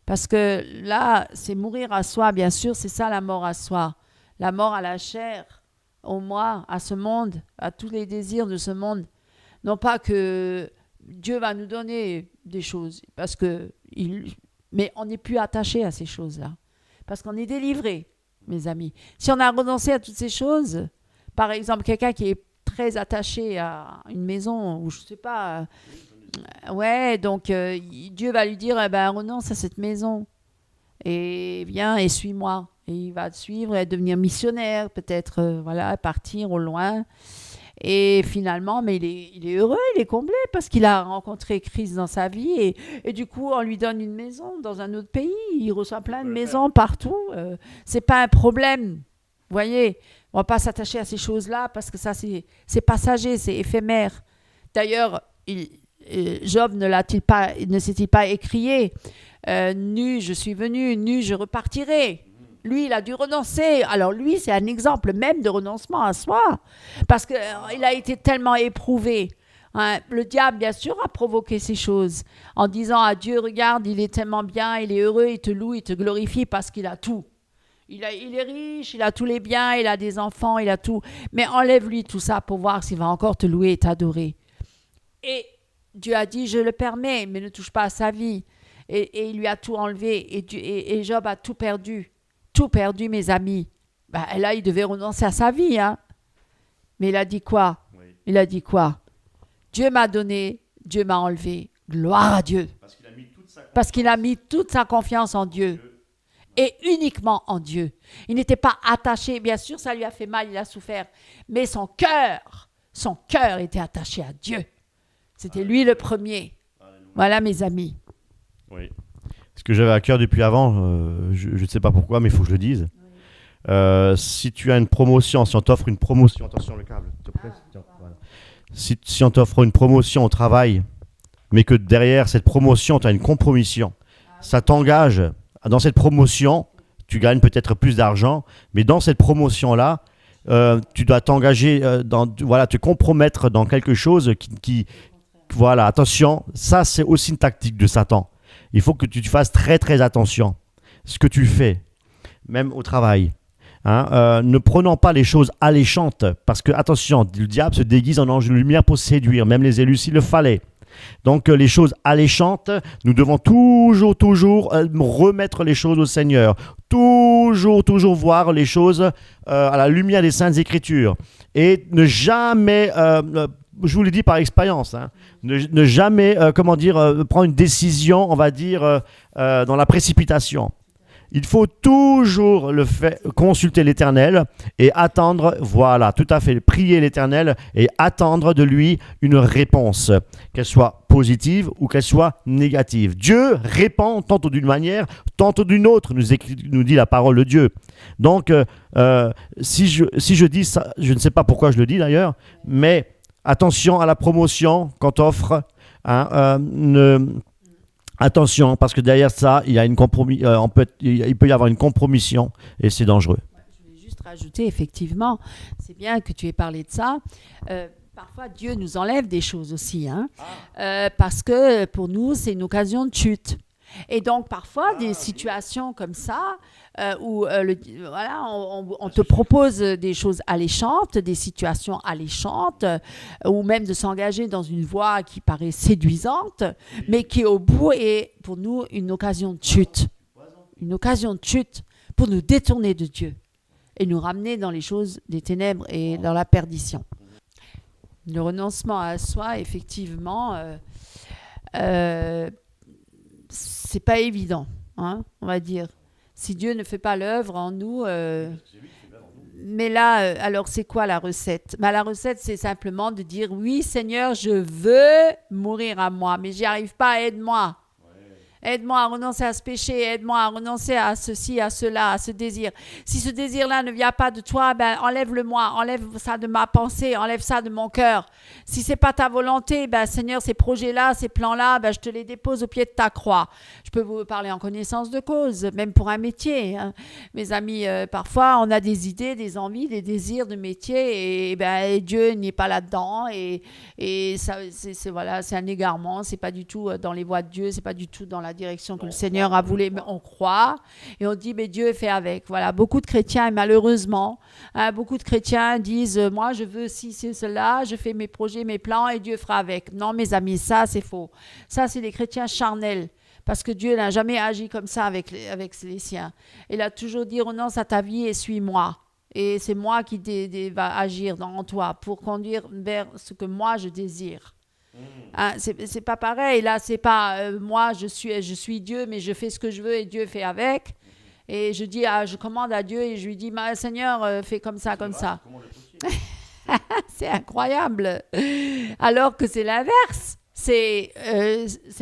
Parce que là, c'est mourir à soi, bien sûr, c'est ça la mort à soi, la mort à la chair, au moi, à ce monde, à tous les désirs de ce monde. Non pas que Dieu va nous donner des choses, mais on n'est plus attaché à ces choses-là. Parce qu'on est délivré, mes amis. Si on a renoncé à toutes ces choses, par exemple, quelqu'un qui est très attaché à une maison, ou je ne sais pas, ouais, donc Dieu va lui dire, renonce à cette maison, et viens et suis-moi. Et il va te suivre et devenir missionnaire, peut-être, partir au loin. Et finalement, mais il est heureux, il est comblé parce qu'il a rencontré Christ dans sa vie et du coup, on lui donne une maison dans un autre pays. Il reçoit plein de maisons partout. C'est pas un problème. Vous voyez, on va pas s'attacher à ces choses-là parce que ça, c'est passager, c'est éphémère. D'ailleurs, Job ne s'est-il pas écrié nu, je suis venu, nu, je repartirai. Lui, il a dû renoncer. Alors lui, c'est un exemple même de renoncement à soi. Parce qu'il a été tellement éprouvé. Hein. Le diable, bien sûr, a provoqué ces choses. En disant à Dieu, regarde, il est tellement bien, il est heureux, il te loue, il te glorifie parce qu'il a tout. Il est riche, il a tous les biens, il a des enfants, il a tout. Mais enlève-lui tout ça pour voir s'il va encore te louer et t'adorer. Et Dieu a dit, je le permets, mais ne touche pas à sa vie. Et il lui a tout enlevé. Et Job a tout perdu. Tout perdu, mes amis. Là, il devait renoncer à sa vie. Hein. Mais il a dit quoi? Oui. Il a dit quoi? Dieu m'a donné, Dieu m'a enlevé. Gloire à Dieu. Parce qu'il a mis toute sa confiance en Dieu. Et uniquement en Dieu. Il n'était pas attaché. Bien sûr, ça lui a fait mal, il a souffert. Mais son cœur était attaché à Dieu. C'était lui le premier. Voilà, mes amis. Oui. Ce que j'avais à cœur depuis avant, je ne sais pas pourquoi, mais il faut que je le dise. Oui. Si tu as une promotion, si on t'offre une promotion, attention le câble, s'il te plaît. Voilà. Si on t'offre une promotion au travail, mais que derrière cette promotion, tu as une compromission, ça t'engage. Dans cette promotion, tu gagnes peut-être plus d'argent, mais dans cette promotion-là, tu dois t'engager, te compromettre dans quelque chose qui voilà, attention, ça c'est aussi une tactique de Satan. Il faut que tu fasses très très attention. Ce que tu fais, même au travail. Hein, ne prenons pas les choses alléchantes. Parce que, attention, le diable se déguise en ange de lumière pour séduire, même les élus s'il le fallait. Donc les choses alléchantes, nous devons toujours remettre les choses au Seigneur. Toujours voir les choses à la lumière des Saintes Écritures. Et ne jamais... je vous le dis par expérience, hein, ne jamais, prendre une décision, on va dire, dans la précipitation. Il faut toujours consulter l'Éternel et attendre, voilà, tout à fait, prier l'Éternel et attendre de lui une réponse, qu'elle soit positive ou qu'elle soit négative. Dieu répond tantôt d'une manière, tantôt d'une autre, nous dit la parole de Dieu. Donc, si je dis ça, je ne sais pas pourquoi je le dis d'ailleurs, mais attention à la promotion qu'on t'offre. Attention, parce que derrière ça, il y a il peut y avoir une compromission et c'est dangereux. Je voulais juste rajouter, effectivement, c'est bien que tu aies parlé de ça. Parfois, Dieu nous enlève des choses aussi, hein, parce que pour nous, c'est une occasion de chute. Et donc, parfois, des situations comme ça, où on te propose des choses alléchantes, des situations alléchantes, ou même de s'engager dans une voie qui paraît séduisante, mais qui au bout est pour nous une occasion de chute. Une occasion de chute pour nous détourner de Dieu et nous ramener dans les choses des ténèbres et dans la perdition. Le renoncement à soi, effectivement, c'est pas évident, hein, on va dire. Si Dieu ne fait pas l'œuvre en nous, mais là, alors c'est quoi la recette? La recette, c'est simplement de dire oui, Seigneur, je veux mourir à moi, mais j'y arrive pas, aide-moi. Aide-moi à renoncer à ce péché. Aide-moi à renoncer à ceci, à cela, à ce désir. Si ce désir-là ne vient pas de toi, ben enlève-le-moi. Enlève ça de ma pensée. Enlève ça de mon cœur. Si c'est pas ta volonté, ben Seigneur, ces projets-là, ces plans-là, ben je te les dépose au pied de ta croix. Je peux vous parler en connaissance de cause, même pour un métier. Hein. Mes amis, parfois, on a des idées, des envies, des désirs de métier et ben Dieu n'est pas là-dedans et ça, voilà, c'est un égarement. C'est pas du tout dans les voies de Dieu. C'est pas du tout dans la direction que le Seigneur a voulu. On croit et on dit mais Dieu fait avec. Voilà, beaucoup de chrétiens et malheureusement, beaucoup de chrétiens disent moi je veux ci, c'est cela, je fais mes projets, mes plans et Dieu fera avec. Non mes amis, ça c'est faux. Ça c'est des chrétiens charnels. Parce que Dieu n'a jamais agi comme ça avec les siens. Il a toujours dit renonce à ta vie et suis-moi. Et c'est moi qui va agir en toi pour conduire vers ce que moi je désire. Hein, c'est pas pareil. Là, c'est pas moi je suis Dieu, mais je fais ce que je veux et Dieu fait avec. Et je dis, je commande à Dieu et je lui dis, Seigneur, fais comme ça, comme ça. C'est incroyable. Alors que c'est l'inverse. C'est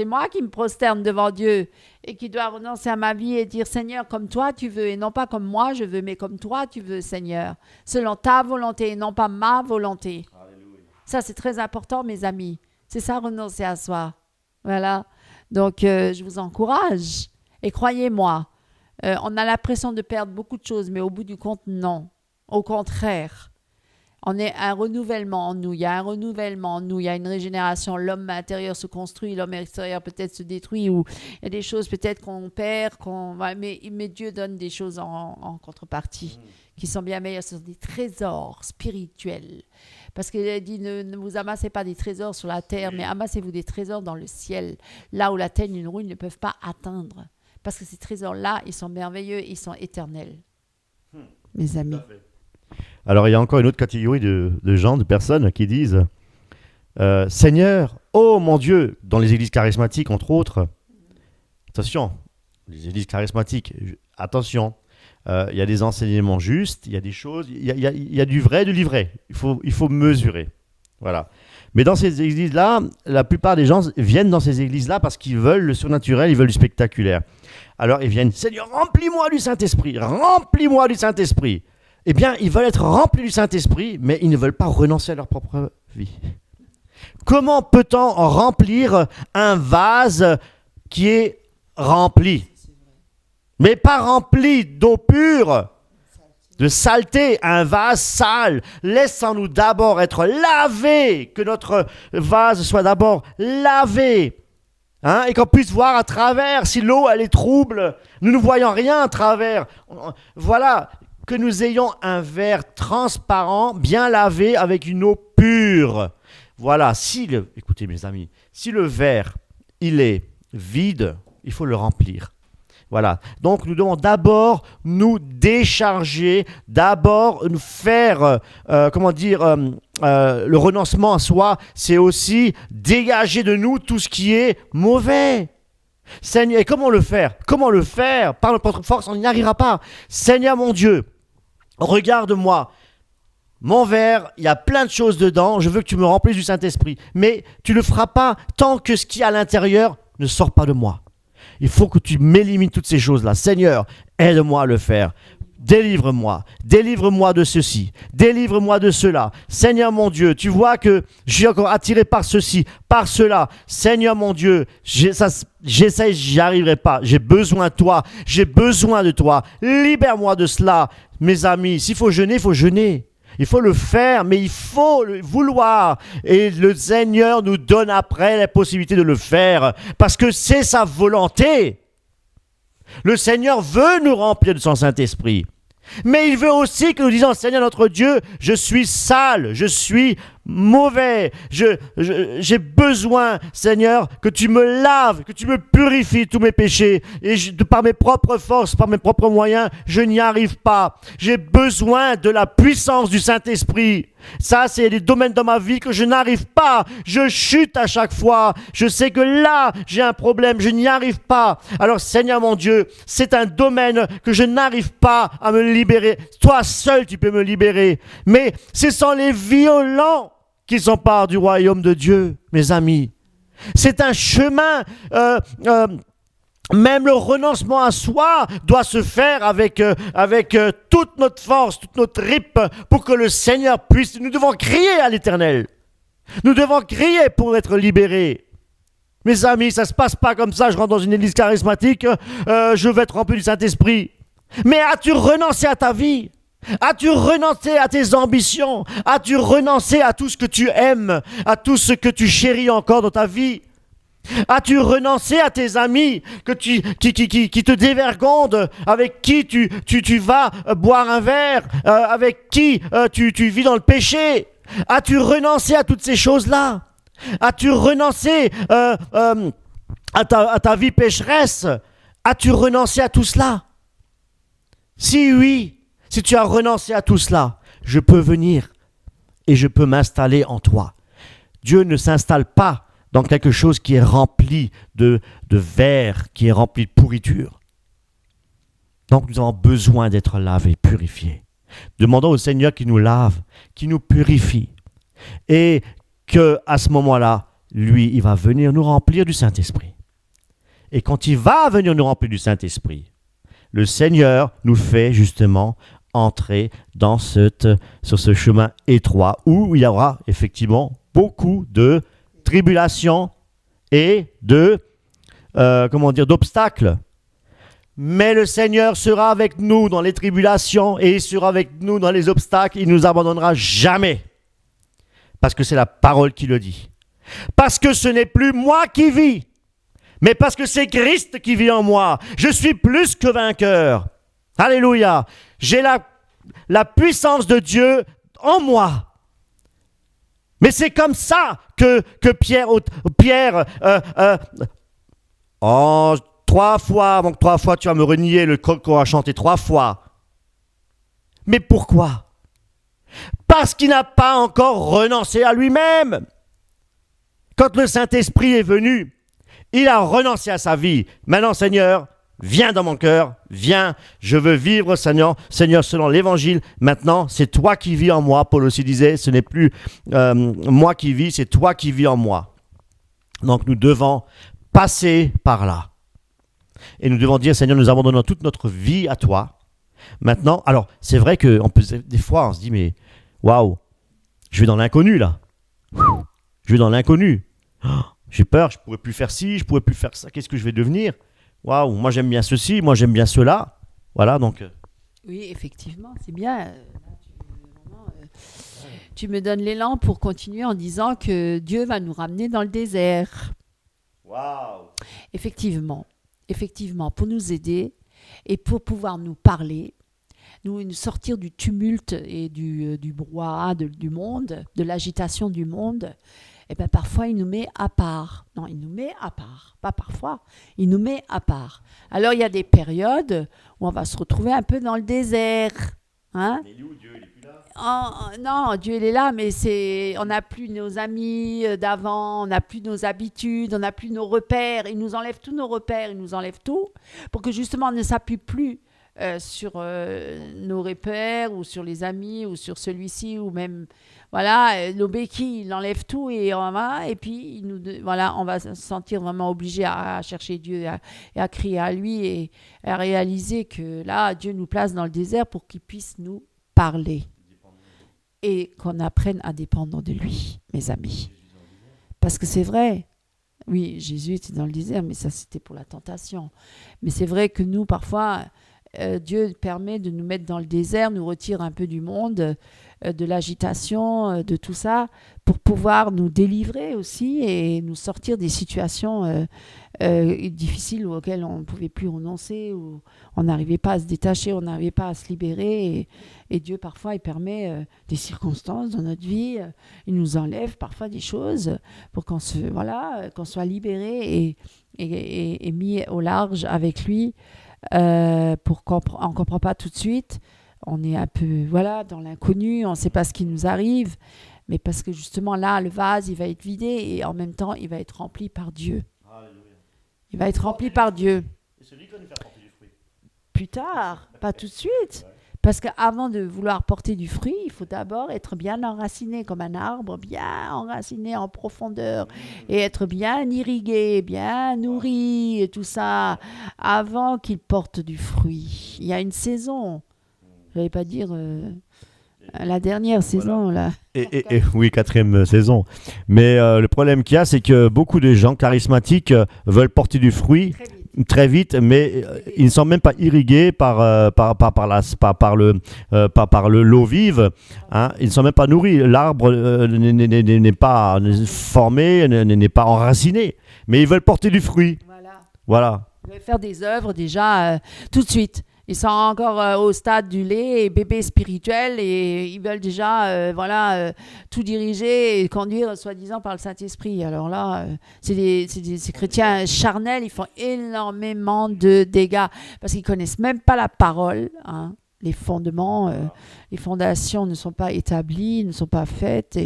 moi qui me prosterne devant Dieu et qui dois renoncer à ma vie et dire Seigneur comme toi tu veux et non pas comme moi je veux mais comme toi tu veux Seigneur selon ta volonté et non pas ma volonté. Alléluia. Ça c'est très important mes amis, c'est ça renoncer à soi. Voilà, donc je vous encourage et croyez-moi, on a l'impression de perdre beaucoup de choses mais au bout du compte non, au contraire. On est un renouvellement en nous, il y a un renouvellement en nous, il y a une régénération, l'homme intérieur se construit, l'homme extérieur peut-être se détruit ou il y a des choses peut-être qu'on perd, mais Dieu donne des choses en contrepartie qui sont bien meilleures, ce sont des trésors spirituels. Parce qu'il a dit ne vous amassez pas des trésors sur la terre, mais amassez-vous des trésors dans le ciel, là où la terre et une rouille ne peuvent pas atteindre. Parce que ces trésors-là, ils sont merveilleux, ils sont éternels. Mes amis. Alors, il y a encore une autre catégorie de gens, de personnes qui disent Seigneur, oh mon Dieu, dans les églises charismatiques, entre autres, attention, les églises charismatiques, attention, il y a des enseignements justes, il y a des choses, il y a du vrai, du livret, il faut mesurer. Voilà. Mais dans ces églises-là, la plupart des gens viennent dans ces églises-là parce qu'ils veulent le surnaturel, ils veulent du spectaculaire. Alors, ils viennent, Seigneur, remplis-moi du Saint-Esprit, remplis-moi du Saint-Esprit. Eh bien, ils veulent être remplis du Saint-Esprit, mais ils ne veulent pas renoncer à leur propre vie. Comment peut-on remplir un vase qui est rempli, mais pas rempli d'eau pure, de saleté, un vase sale? Laissons-nous d'abord être lavés, que notre vase soit d'abord lavé. Hein, et qu'on puisse voir à travers, si l'eau elle est trouble, nous ne voyons rien à travers. Voilà. Que nous ayons un verre transparent, bien lavé, avec une eau pure. Voilà, écoutez mes amis, si le verre, il est vide, il faut le remplir. Voilà, donc nous devons d'abord nous décharger, d'abord faire, le renoncement à soi, c'est aussi dégager de nous tout ce qui est mauvais. Seigneur, et comment le faire? Par notre force, on n'y arrivera pas. Seigneur mon Dieu, regarde-moi, mon verre, il y a plein de choses dedans, je veux que tu me remplisses du Saint-Esprit. Mais tu ne le feras pas tant que ce qui est à l'intérieur ne sort pas de moi. Il faut que tu m'élimines toutes ces choses-là. Seigneur, aide-moi à le faire. Délivre-moi de ceci, délivre-moi de cela. Seigneur mon Dieu, tu vois que je suis encore attiré par ceci, par cela. Seigneur mon Dieu, j'essaie, j'y arriverai pas. J'ai besoin de toi, j'ai besoin de toi. Libère-moi de cela. Mes amis, s'il faut jeûner, il faut jeûner. Il faut le faire, mais il faut le vouloir. Et le Seigneur nous donne après la possibilité de le faire, parce que c'est sa volonté. Le Seigneur veut nous remplir de son Saint-Esprit. Mais il veut aussi que nous disions, Seigneur notre Dieu, je suis sale, je suis mauvais, j'ai besoin, Seigneur, que tu me laves, que tu me purifies tous mes péchés. Et par mes propres forces, par mes propres moyens, je n'y arrive pas. J'ai besoin de la puissance du Saint-Esprit. Ça, c'est des domaines dans ma vie que je n'arrive pas. Je chute à chaque fois. Je sais que là, j'ai un problème. Je n'y arrive pas. Alors, Seigneur mon Dieu, c'est un domaine que je n'arrive pas à me libérer. Toi seul, tu peux me libérer. Mais ce sont les violents qui s'emparent du royaume de Dieu, mes amis. C'est un chemin Même le renoncement à soi doit se faire avec toute notre force, toute notre tripes pour que le Seigneur puisse. Nous devons crier à l'Éternel. Nous devons crier pour être libérés. Mes amis, ça ne se passe pas comme ça. Je rentre dans une église charismatique, je vais être rempli du Saint-Esprit. Mais as-tu renoncé à ta vie? As-tu renoncé à tes ambitions? As-tu renoncé à tout ce que tu aimes, à tout ce que tu chéris encore dans ta vie? As-tu renoncé à tes amis qui te dévergondent, avec qui tu vas boire un verre, avec qui tu vis dans le péché? As-tu renoncé à toutes ces choses-là? As-tu renoncé à ta vie pécheresse? As-tu renoncé à tout cela? Si oui, si tu as renoncé à tout cela, je peux venir et je peux m'installer en toi. Dieu ne s'installe pas dans quelque chose qui est rempli de verre, qui est rempli de pourriture. Donc nous avons besoin d'être lavés, purifiés. Demandons au Seigneur qui nous lave, qui nous purifie. Et qu'à ce moment-là, lui, il va venir nous remplir du Saint-Esprit. Et quand il va venir nous remplir du Saint-Esprit, le Seigneur nous fait justement entrer sur ce chemin étroit où il y aura effectivement beaucoup de tribulations et d'obstacles. Mais le Seigneur sera avec nous dans les tribulations et il sera avec nous dans les obstacles. Il ne nous abandonnera jamais. Parce que c'est la parole qui le dit. Parce que ce n'est plus moi qui vis, mais parce que c'est Christ qui vit en moi. Je suis plus que vainqueur. Alléluia. J'ai la puissance de Dieu en moi. Mais c'est comme ça que Pierre, 3 fois, donc 3 fois tu vas me renier le coq qu'on a chanté 3 fois. Mais pourquoi? Parce qu'il n'a pas encore renoncé à lui-même. Quand le Saint-Esprit est venu, il a renoncé à sa vie. Maintenant, Seigneur, viens dans mon cœur, viens, je veux vivre, Seigneur, selon l'Évangile. Maintenant, c'est toi qui vis en moi. Paul aussi disait, ce n'est plus moi qui vis, c'est toi qui vis en moi. Donc, nous devons passer par là. Et nous devons dire, Seigneur, nous abandonnons toute notre vie à toi. Maintenant, alors, c'est vrai que des fois, on se dit, mais waouh, je vais dans l'inconnu, là. Je vais dans l'inconnu. J'ai peur, je ne pourrais plus faire ci, je ne pourrais plus faire ça. Qu'est-ce que je vais devenir? Waouh, moi j'aime bien ceci, moi j'aime bien cela. Voilà, donc. Oui, effectivement, c'est bien. Tu me donnes l'élan pour continuer en disant que Dieu va nous ramener dans le désert. Waouh. Effectivement, pour nous aider et pour pouvoir nous parler, nous sortir du tumulte et du brouhaha du monde, de l'agitation du monde. Et bien parfois, il nous met à part. Non, il nous met à part. Pas parfois, il nous met à part. Alors, il y a des périodes où on va se retrouver un peu dans le désert. Hein? Mais il est où, Dieu? Il n'est plus là? Non, Dieu, il est là, mais on n'a plus nos amis d'avant, on n'a plus nos habitudes, on n'a plus nos repères. Il nous enlève tous nos repères, il nous enlève tout pour que justement, on ne s'appuie plus sur nos repères ou sur les amis ou sur celui-ci ou même nos béquilles, il enlève tout et puis on va se sentir vraiment obligé à chercher Dieu et à crier à lui et à réaliser que là Dieu nous place dans le désert pour qu'il puisse nous parler et qu'on apprenne à dépendre de lui, mes amis, parce que c'est vrai. Oui, Jésus était dans le désert, mais ça c'était pour la tentation, mais c'est vrai que nous parfois Dieu permet de nous mettre dans le désert, nous retire un peu du monde, de l'agitation, de tout ça, pour pouvoir nous délivrer aussi et nous sortir des situations difficiles auxquelles on ne pouvait plus renoncer, où on n'arrivait pas à se détacher, on n'arrivait pas à se libérer. Et Dieu, parfois, il permet des circonstances dans notre vie, il nous enlève parfois des choses pour qu'on soit libéré et mis au large avec lui. On ne comprend pas tout de suite, on est un peu dans l'inconnu, on ne sait pas ce qui nous arrive, mais parce que justement là le vase il va être vidé et en même temps il va être rempli par Dieu. Alléluia. Il va être rempli par Dieu. Et celui qui va nous faire porter du fruit. Plus tard, pas tout de suite, Parce qu'avant de vouloir porter du fruit, il faut d'abord être bien enraciné comme un arbre, bien enraciné en profondeur et être bien irrigué, bien nourri et tout ça avant qu'il porte du fruit. Il y a une saison. Je ne vais pas dire la dernière saison, là. Oui, 4e saison. Mais le problème qu'il y a, c'est que beaucoup de gens charismatiques veulent porter du fruit très vite, mais ils ne sont même pas irrigués par le l'eau vive. Hein. Ils ne sont même pas nourris. L'arbre n'est pas formé, n'est pas enraciné. Mais ils veulent porter du fruit. Voilà. Ils veulent faire des œuvres déjà tout de suite. Ils sont encore au stade du lait et bébé spirituel et ils veulent déjà tout diriger et conduire soi-disant par le Saint-Esprit. Alors là, ces chrétiens charnels, ils font énormément de dégâts parce qu'ils ne connaissent même pas la parole. Hein. Les fondements, les fondations ne sont pas établies, ne sont pas faites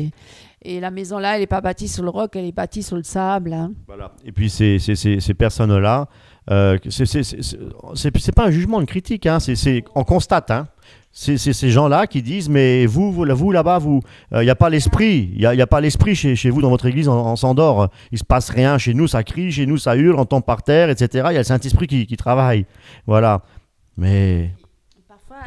et la maison là, elle n'est pas bâtie sur le roc, elle est bâtie sur le sable. Hein. Voilà. Et puis ces personnes-là, c'est pas un jugement, une critique, hein, on constate. Hein. C'est ces gens-là qui disent mais vous là-bas, il n'y a pas l'esprit, il y a pas l'esprit chez vous dans votre église, on s'endort, il se passe rien chez nous, ça crie, chez nous ça hurle, on tombe par terre, etc. Il y a le Saint-Esprit qui travaille. Voilà. Mais parfois,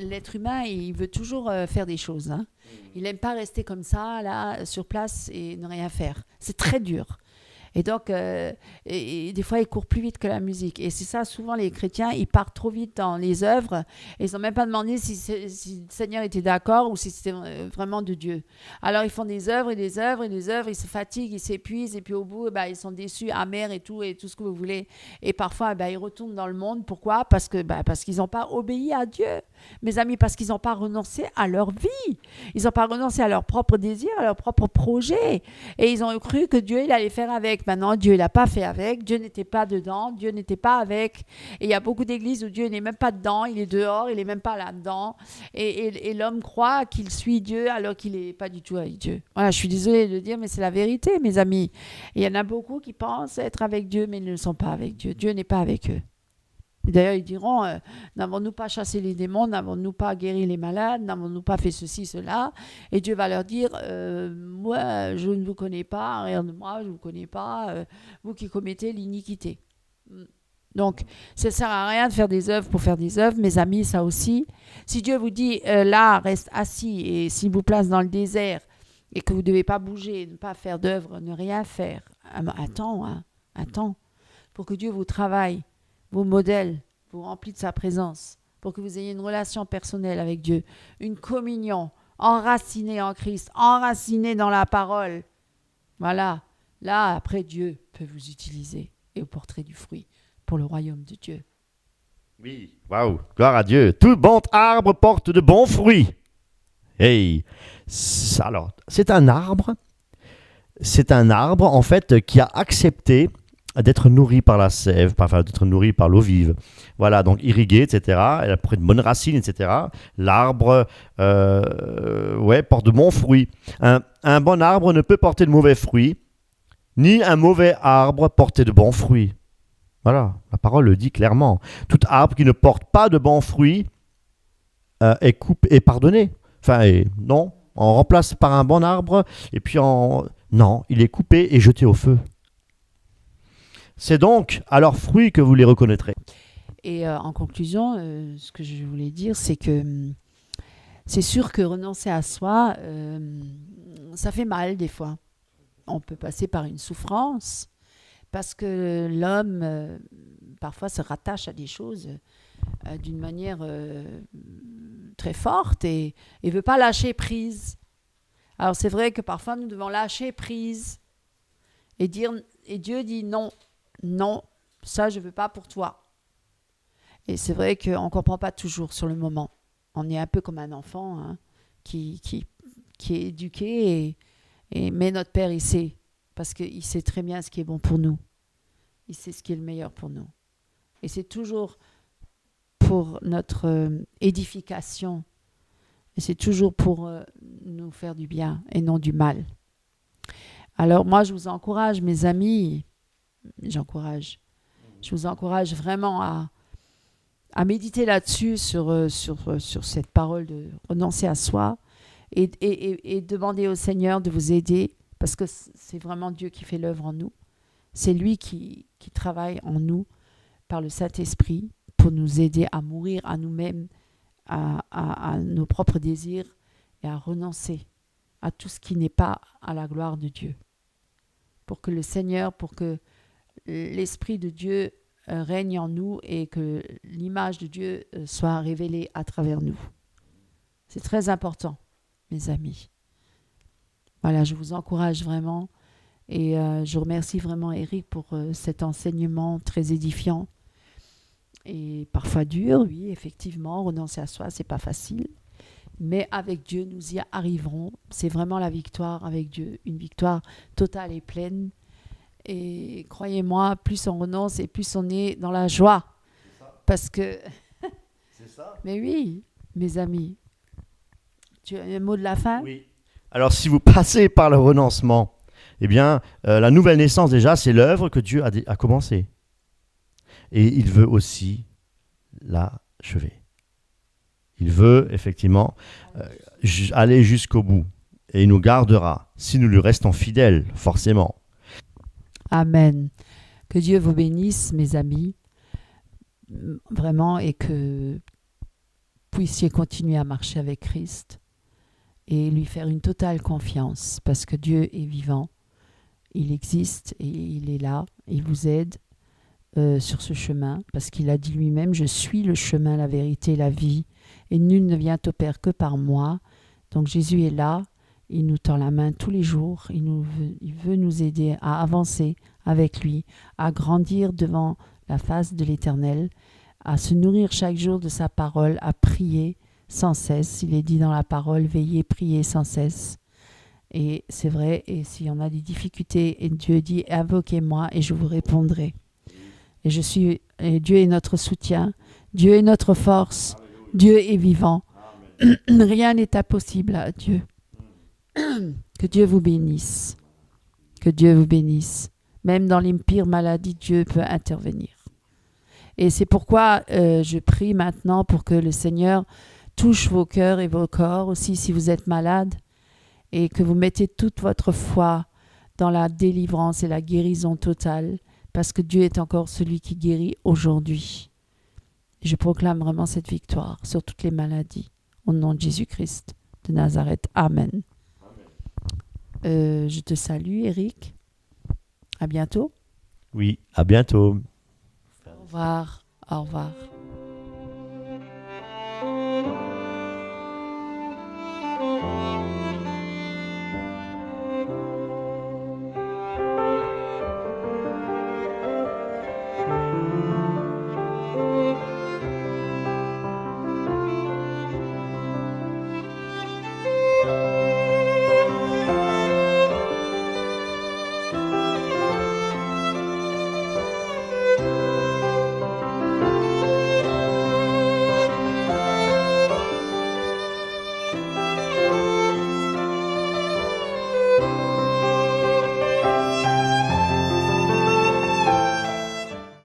l'être humain, il veut toujours faire des choses. Hein. Il n'aime pas rester comme ça, là, sur place et ne rien faire. C'est très dur. Et donc, et des fois, ils courent plus vite que la musique. Et c'est ça, souvent, les chrétiens, ils partent trop vite dans les œuvres et ils n'ont même pas demandé si le Seigneur était d'accord ou si c'était vraiment de Dieu. Alors, ils font des œuvres et des œuvres et des œuvres, ils se fatiguent, ils s'épuisent et puis au bout, ils sont déçus, amers et tout ce que vous voulez. Et parfois, ils retournent dans le monde. Pourquoi ? Parce qu'ils n'ont pas obéi à Dieu. Mes amis, parce qu'ils n'ont pas renoncé à leur vie. Ils n'ont pas renoncé à leurs propres désirs, à leurs propres projets. Et ils ont cru que Dieu, il allait faire avec. Maintenant, Dieu, il n'a pas fait avec. Dieu n'était pas dedans. Dieu n'était pas avec. Et il y a beaucoup d'églises où Dieu n'est même pas dedans. Il est dehors. Il n'est même pas là-dedans. Et l'homme croit qu'il suit Dieu alors qu'il n'est pas du tout avec Dieu. Voilà, je suis désolée de le dire, mais c'est la vérité, mes amis. Et il y en a beaucoup qui pensent être avec Dieu, mais ils ne sont pas avec Dieu. Dieu n'est pas avec eux. Et d'ailleurs, ils diront, n'avons-nous pas chassé les démons, n'avons-nous pas guéri les malades, n'avons-nous pas fait ceci, cela. Et Dieu va leur dire, moi, je ne vous connais pas, rien de moi, je ne vous connais pas, vous qui commettez l'iniquité. Donc, ça ne sert à rien de faire des œuvres pour faire des œuvres, mes amis, ça aussi. Si Dieu vous dit, là, reste assis, et s'il vous place dans le désert, et que vous ne devez pas bouger, ne pas faire d'œuvre, ne rien faire, attends, pour que Dieu vous travaille, vous modèle, vous remplit de sa présence, pour que vous ayez une relation personnelle avec Dieu, une communion enracinée en Christ, enracinée dans la parole. Voilà, là, après, Dieu peut vous utiliser et vous porterez du fruit pour le royaume de Dieu. Oui, waouh, gloire à Dieu. Tout bon arbre porte de bons fruits. Hey, alors, c'est un arbre en fait qui a accepté d'être nourri par la sève, d'être nourri par l'eau vive. Voilà, donc irrigué, etc. Elle a pris de bonnes racines, etc. L'arbre porte de bons fruits. Un bon arbre ne peut porter de mauvais fruits, ni un mauvais arbre porter de bons fruits. Voilà, la parole le dit clairement. Tout arbre qui ne porte pas de bons fruits est pardonné. Non, on remplace par un bon arbre, et puis non, il est coupé et jeté au feu. C'est donc à leurs fruits que vous les reconnaîtrez. Et en conclusion, ce que je voulais dire, c'est que c'est sûr que renoncer à soi, ça fait mal des fois. On peut passer par une souffrance parce que l'homme, parfois, se rattache à des choses d'une manière très forte et ne veut pas lâcher prise. Alors c'est vrai que parfois, nous devons lâcher prise et Dieu dit non. Non, ça, je ne veux pas pour toi. Et c'est vrai qu'on ne comprend pas toujours sur le moment. On est un peu comme un enfant qui est éduqué, mais notre Père, il sait, parce qu'il sait très bien ce qui est bon pour nous. Il sait ce qui est le meilleur pour nous. Et c'est toujours pour notre édification. Et c'est toujours pour nous faire du bien et non du mal. Alors moi, je vous encourage, mes amis, je vous encourage vraiment à méditer là-dessus, sur cette parole de renoncer à soi et demander au Seigneur de vous aider, parce que c'est vraiment Dieu qui fait l'œuvre en nous. C'est lui qui travaille en nous par le Saint-Esprit pour nous aider à mourir à nous-mêmes, à nos propres désirs et à renoncer à tout ce qui n'est pas à la gloire de Dieu. Pour que le Seigneur, pour que l'Esprit de Dieu règne en nous et que l'image de Dieu soit révélée à travers nous. C'est très important, mes amis. Voilà, je vous encourage vraiment et je remercie vraiment Eric pour cet enseignement très édifiant et parfois dur, oui, effectivement, renoncer à soi, c'est pas facile. Mais avec Dieu, nous y arriverons. C'est vraiment la victoire avec Dieu, une victoire totale et pleine. Et croyez-moi, plus on renonce et plus on est dans la joie. Parce que... C'est ça. Mais oui, mes amis. Tu as un mot de la fin? Oui. Alors, si vous passez par le renoncement, eh bien, la nouvelle naissance, déjà, c'est l'œuvre que Dieu a commencée. Et il veut aussi l'achever. Il veut, effectivement, aller jusqu'au bout. Et il nous gardera, si nous lui restons fidèles, forcément. Amen. Que Dieu vous bénisse, mes amis, vraiment, et que vous puissiez continuer à marcher avec Christ et lui faire une totale confiance, parce que Dieu est vivant, il existe et il est là, il vous aide sur ce chemin, parce qu'il a dit lui-même, je suis le chemin, la vérité, la vie, et nul ne vient au Père que par moi. Donc Jésus est là, il nous tend la main tous les jours, il veut nous aider à avancer avec lui, à grandir devant la face de l'Éternel, à se nourrir chaque jour de sa parole, à prier sans cesse. Il est dit dans la parole, veillez, priez sans cesse. Et c'est vrai, et si on a des difficultés, et Dieu dit, invoquez-moi et je vous répondrai. Et Dieu est notre soutien, Dieu est notre force, Dieu est vivant. Rien n'est impossible à Dieu. Que Dieu vous bénisse. Que Dieu vous bénisse. Même dans les pires maladies, Dieu peut intervenir. Et c'est pourquoi je prie maintenant pour que le Seigneur touche vos cœurs et vos corps aussi si vous êtes malade et que vous mettez toute votre foi dans la délivrance et la guérison totale parce que Dieu est encore celui qui guérit aujourd'hui. Je proclame vraiment cette victoire sur toutes les maladies au nom de Jésus-Christ de Nazareth. Amen. Je te salue, Eric. À bientôt. Oui, à bientôt. Au revoir. Au revoir.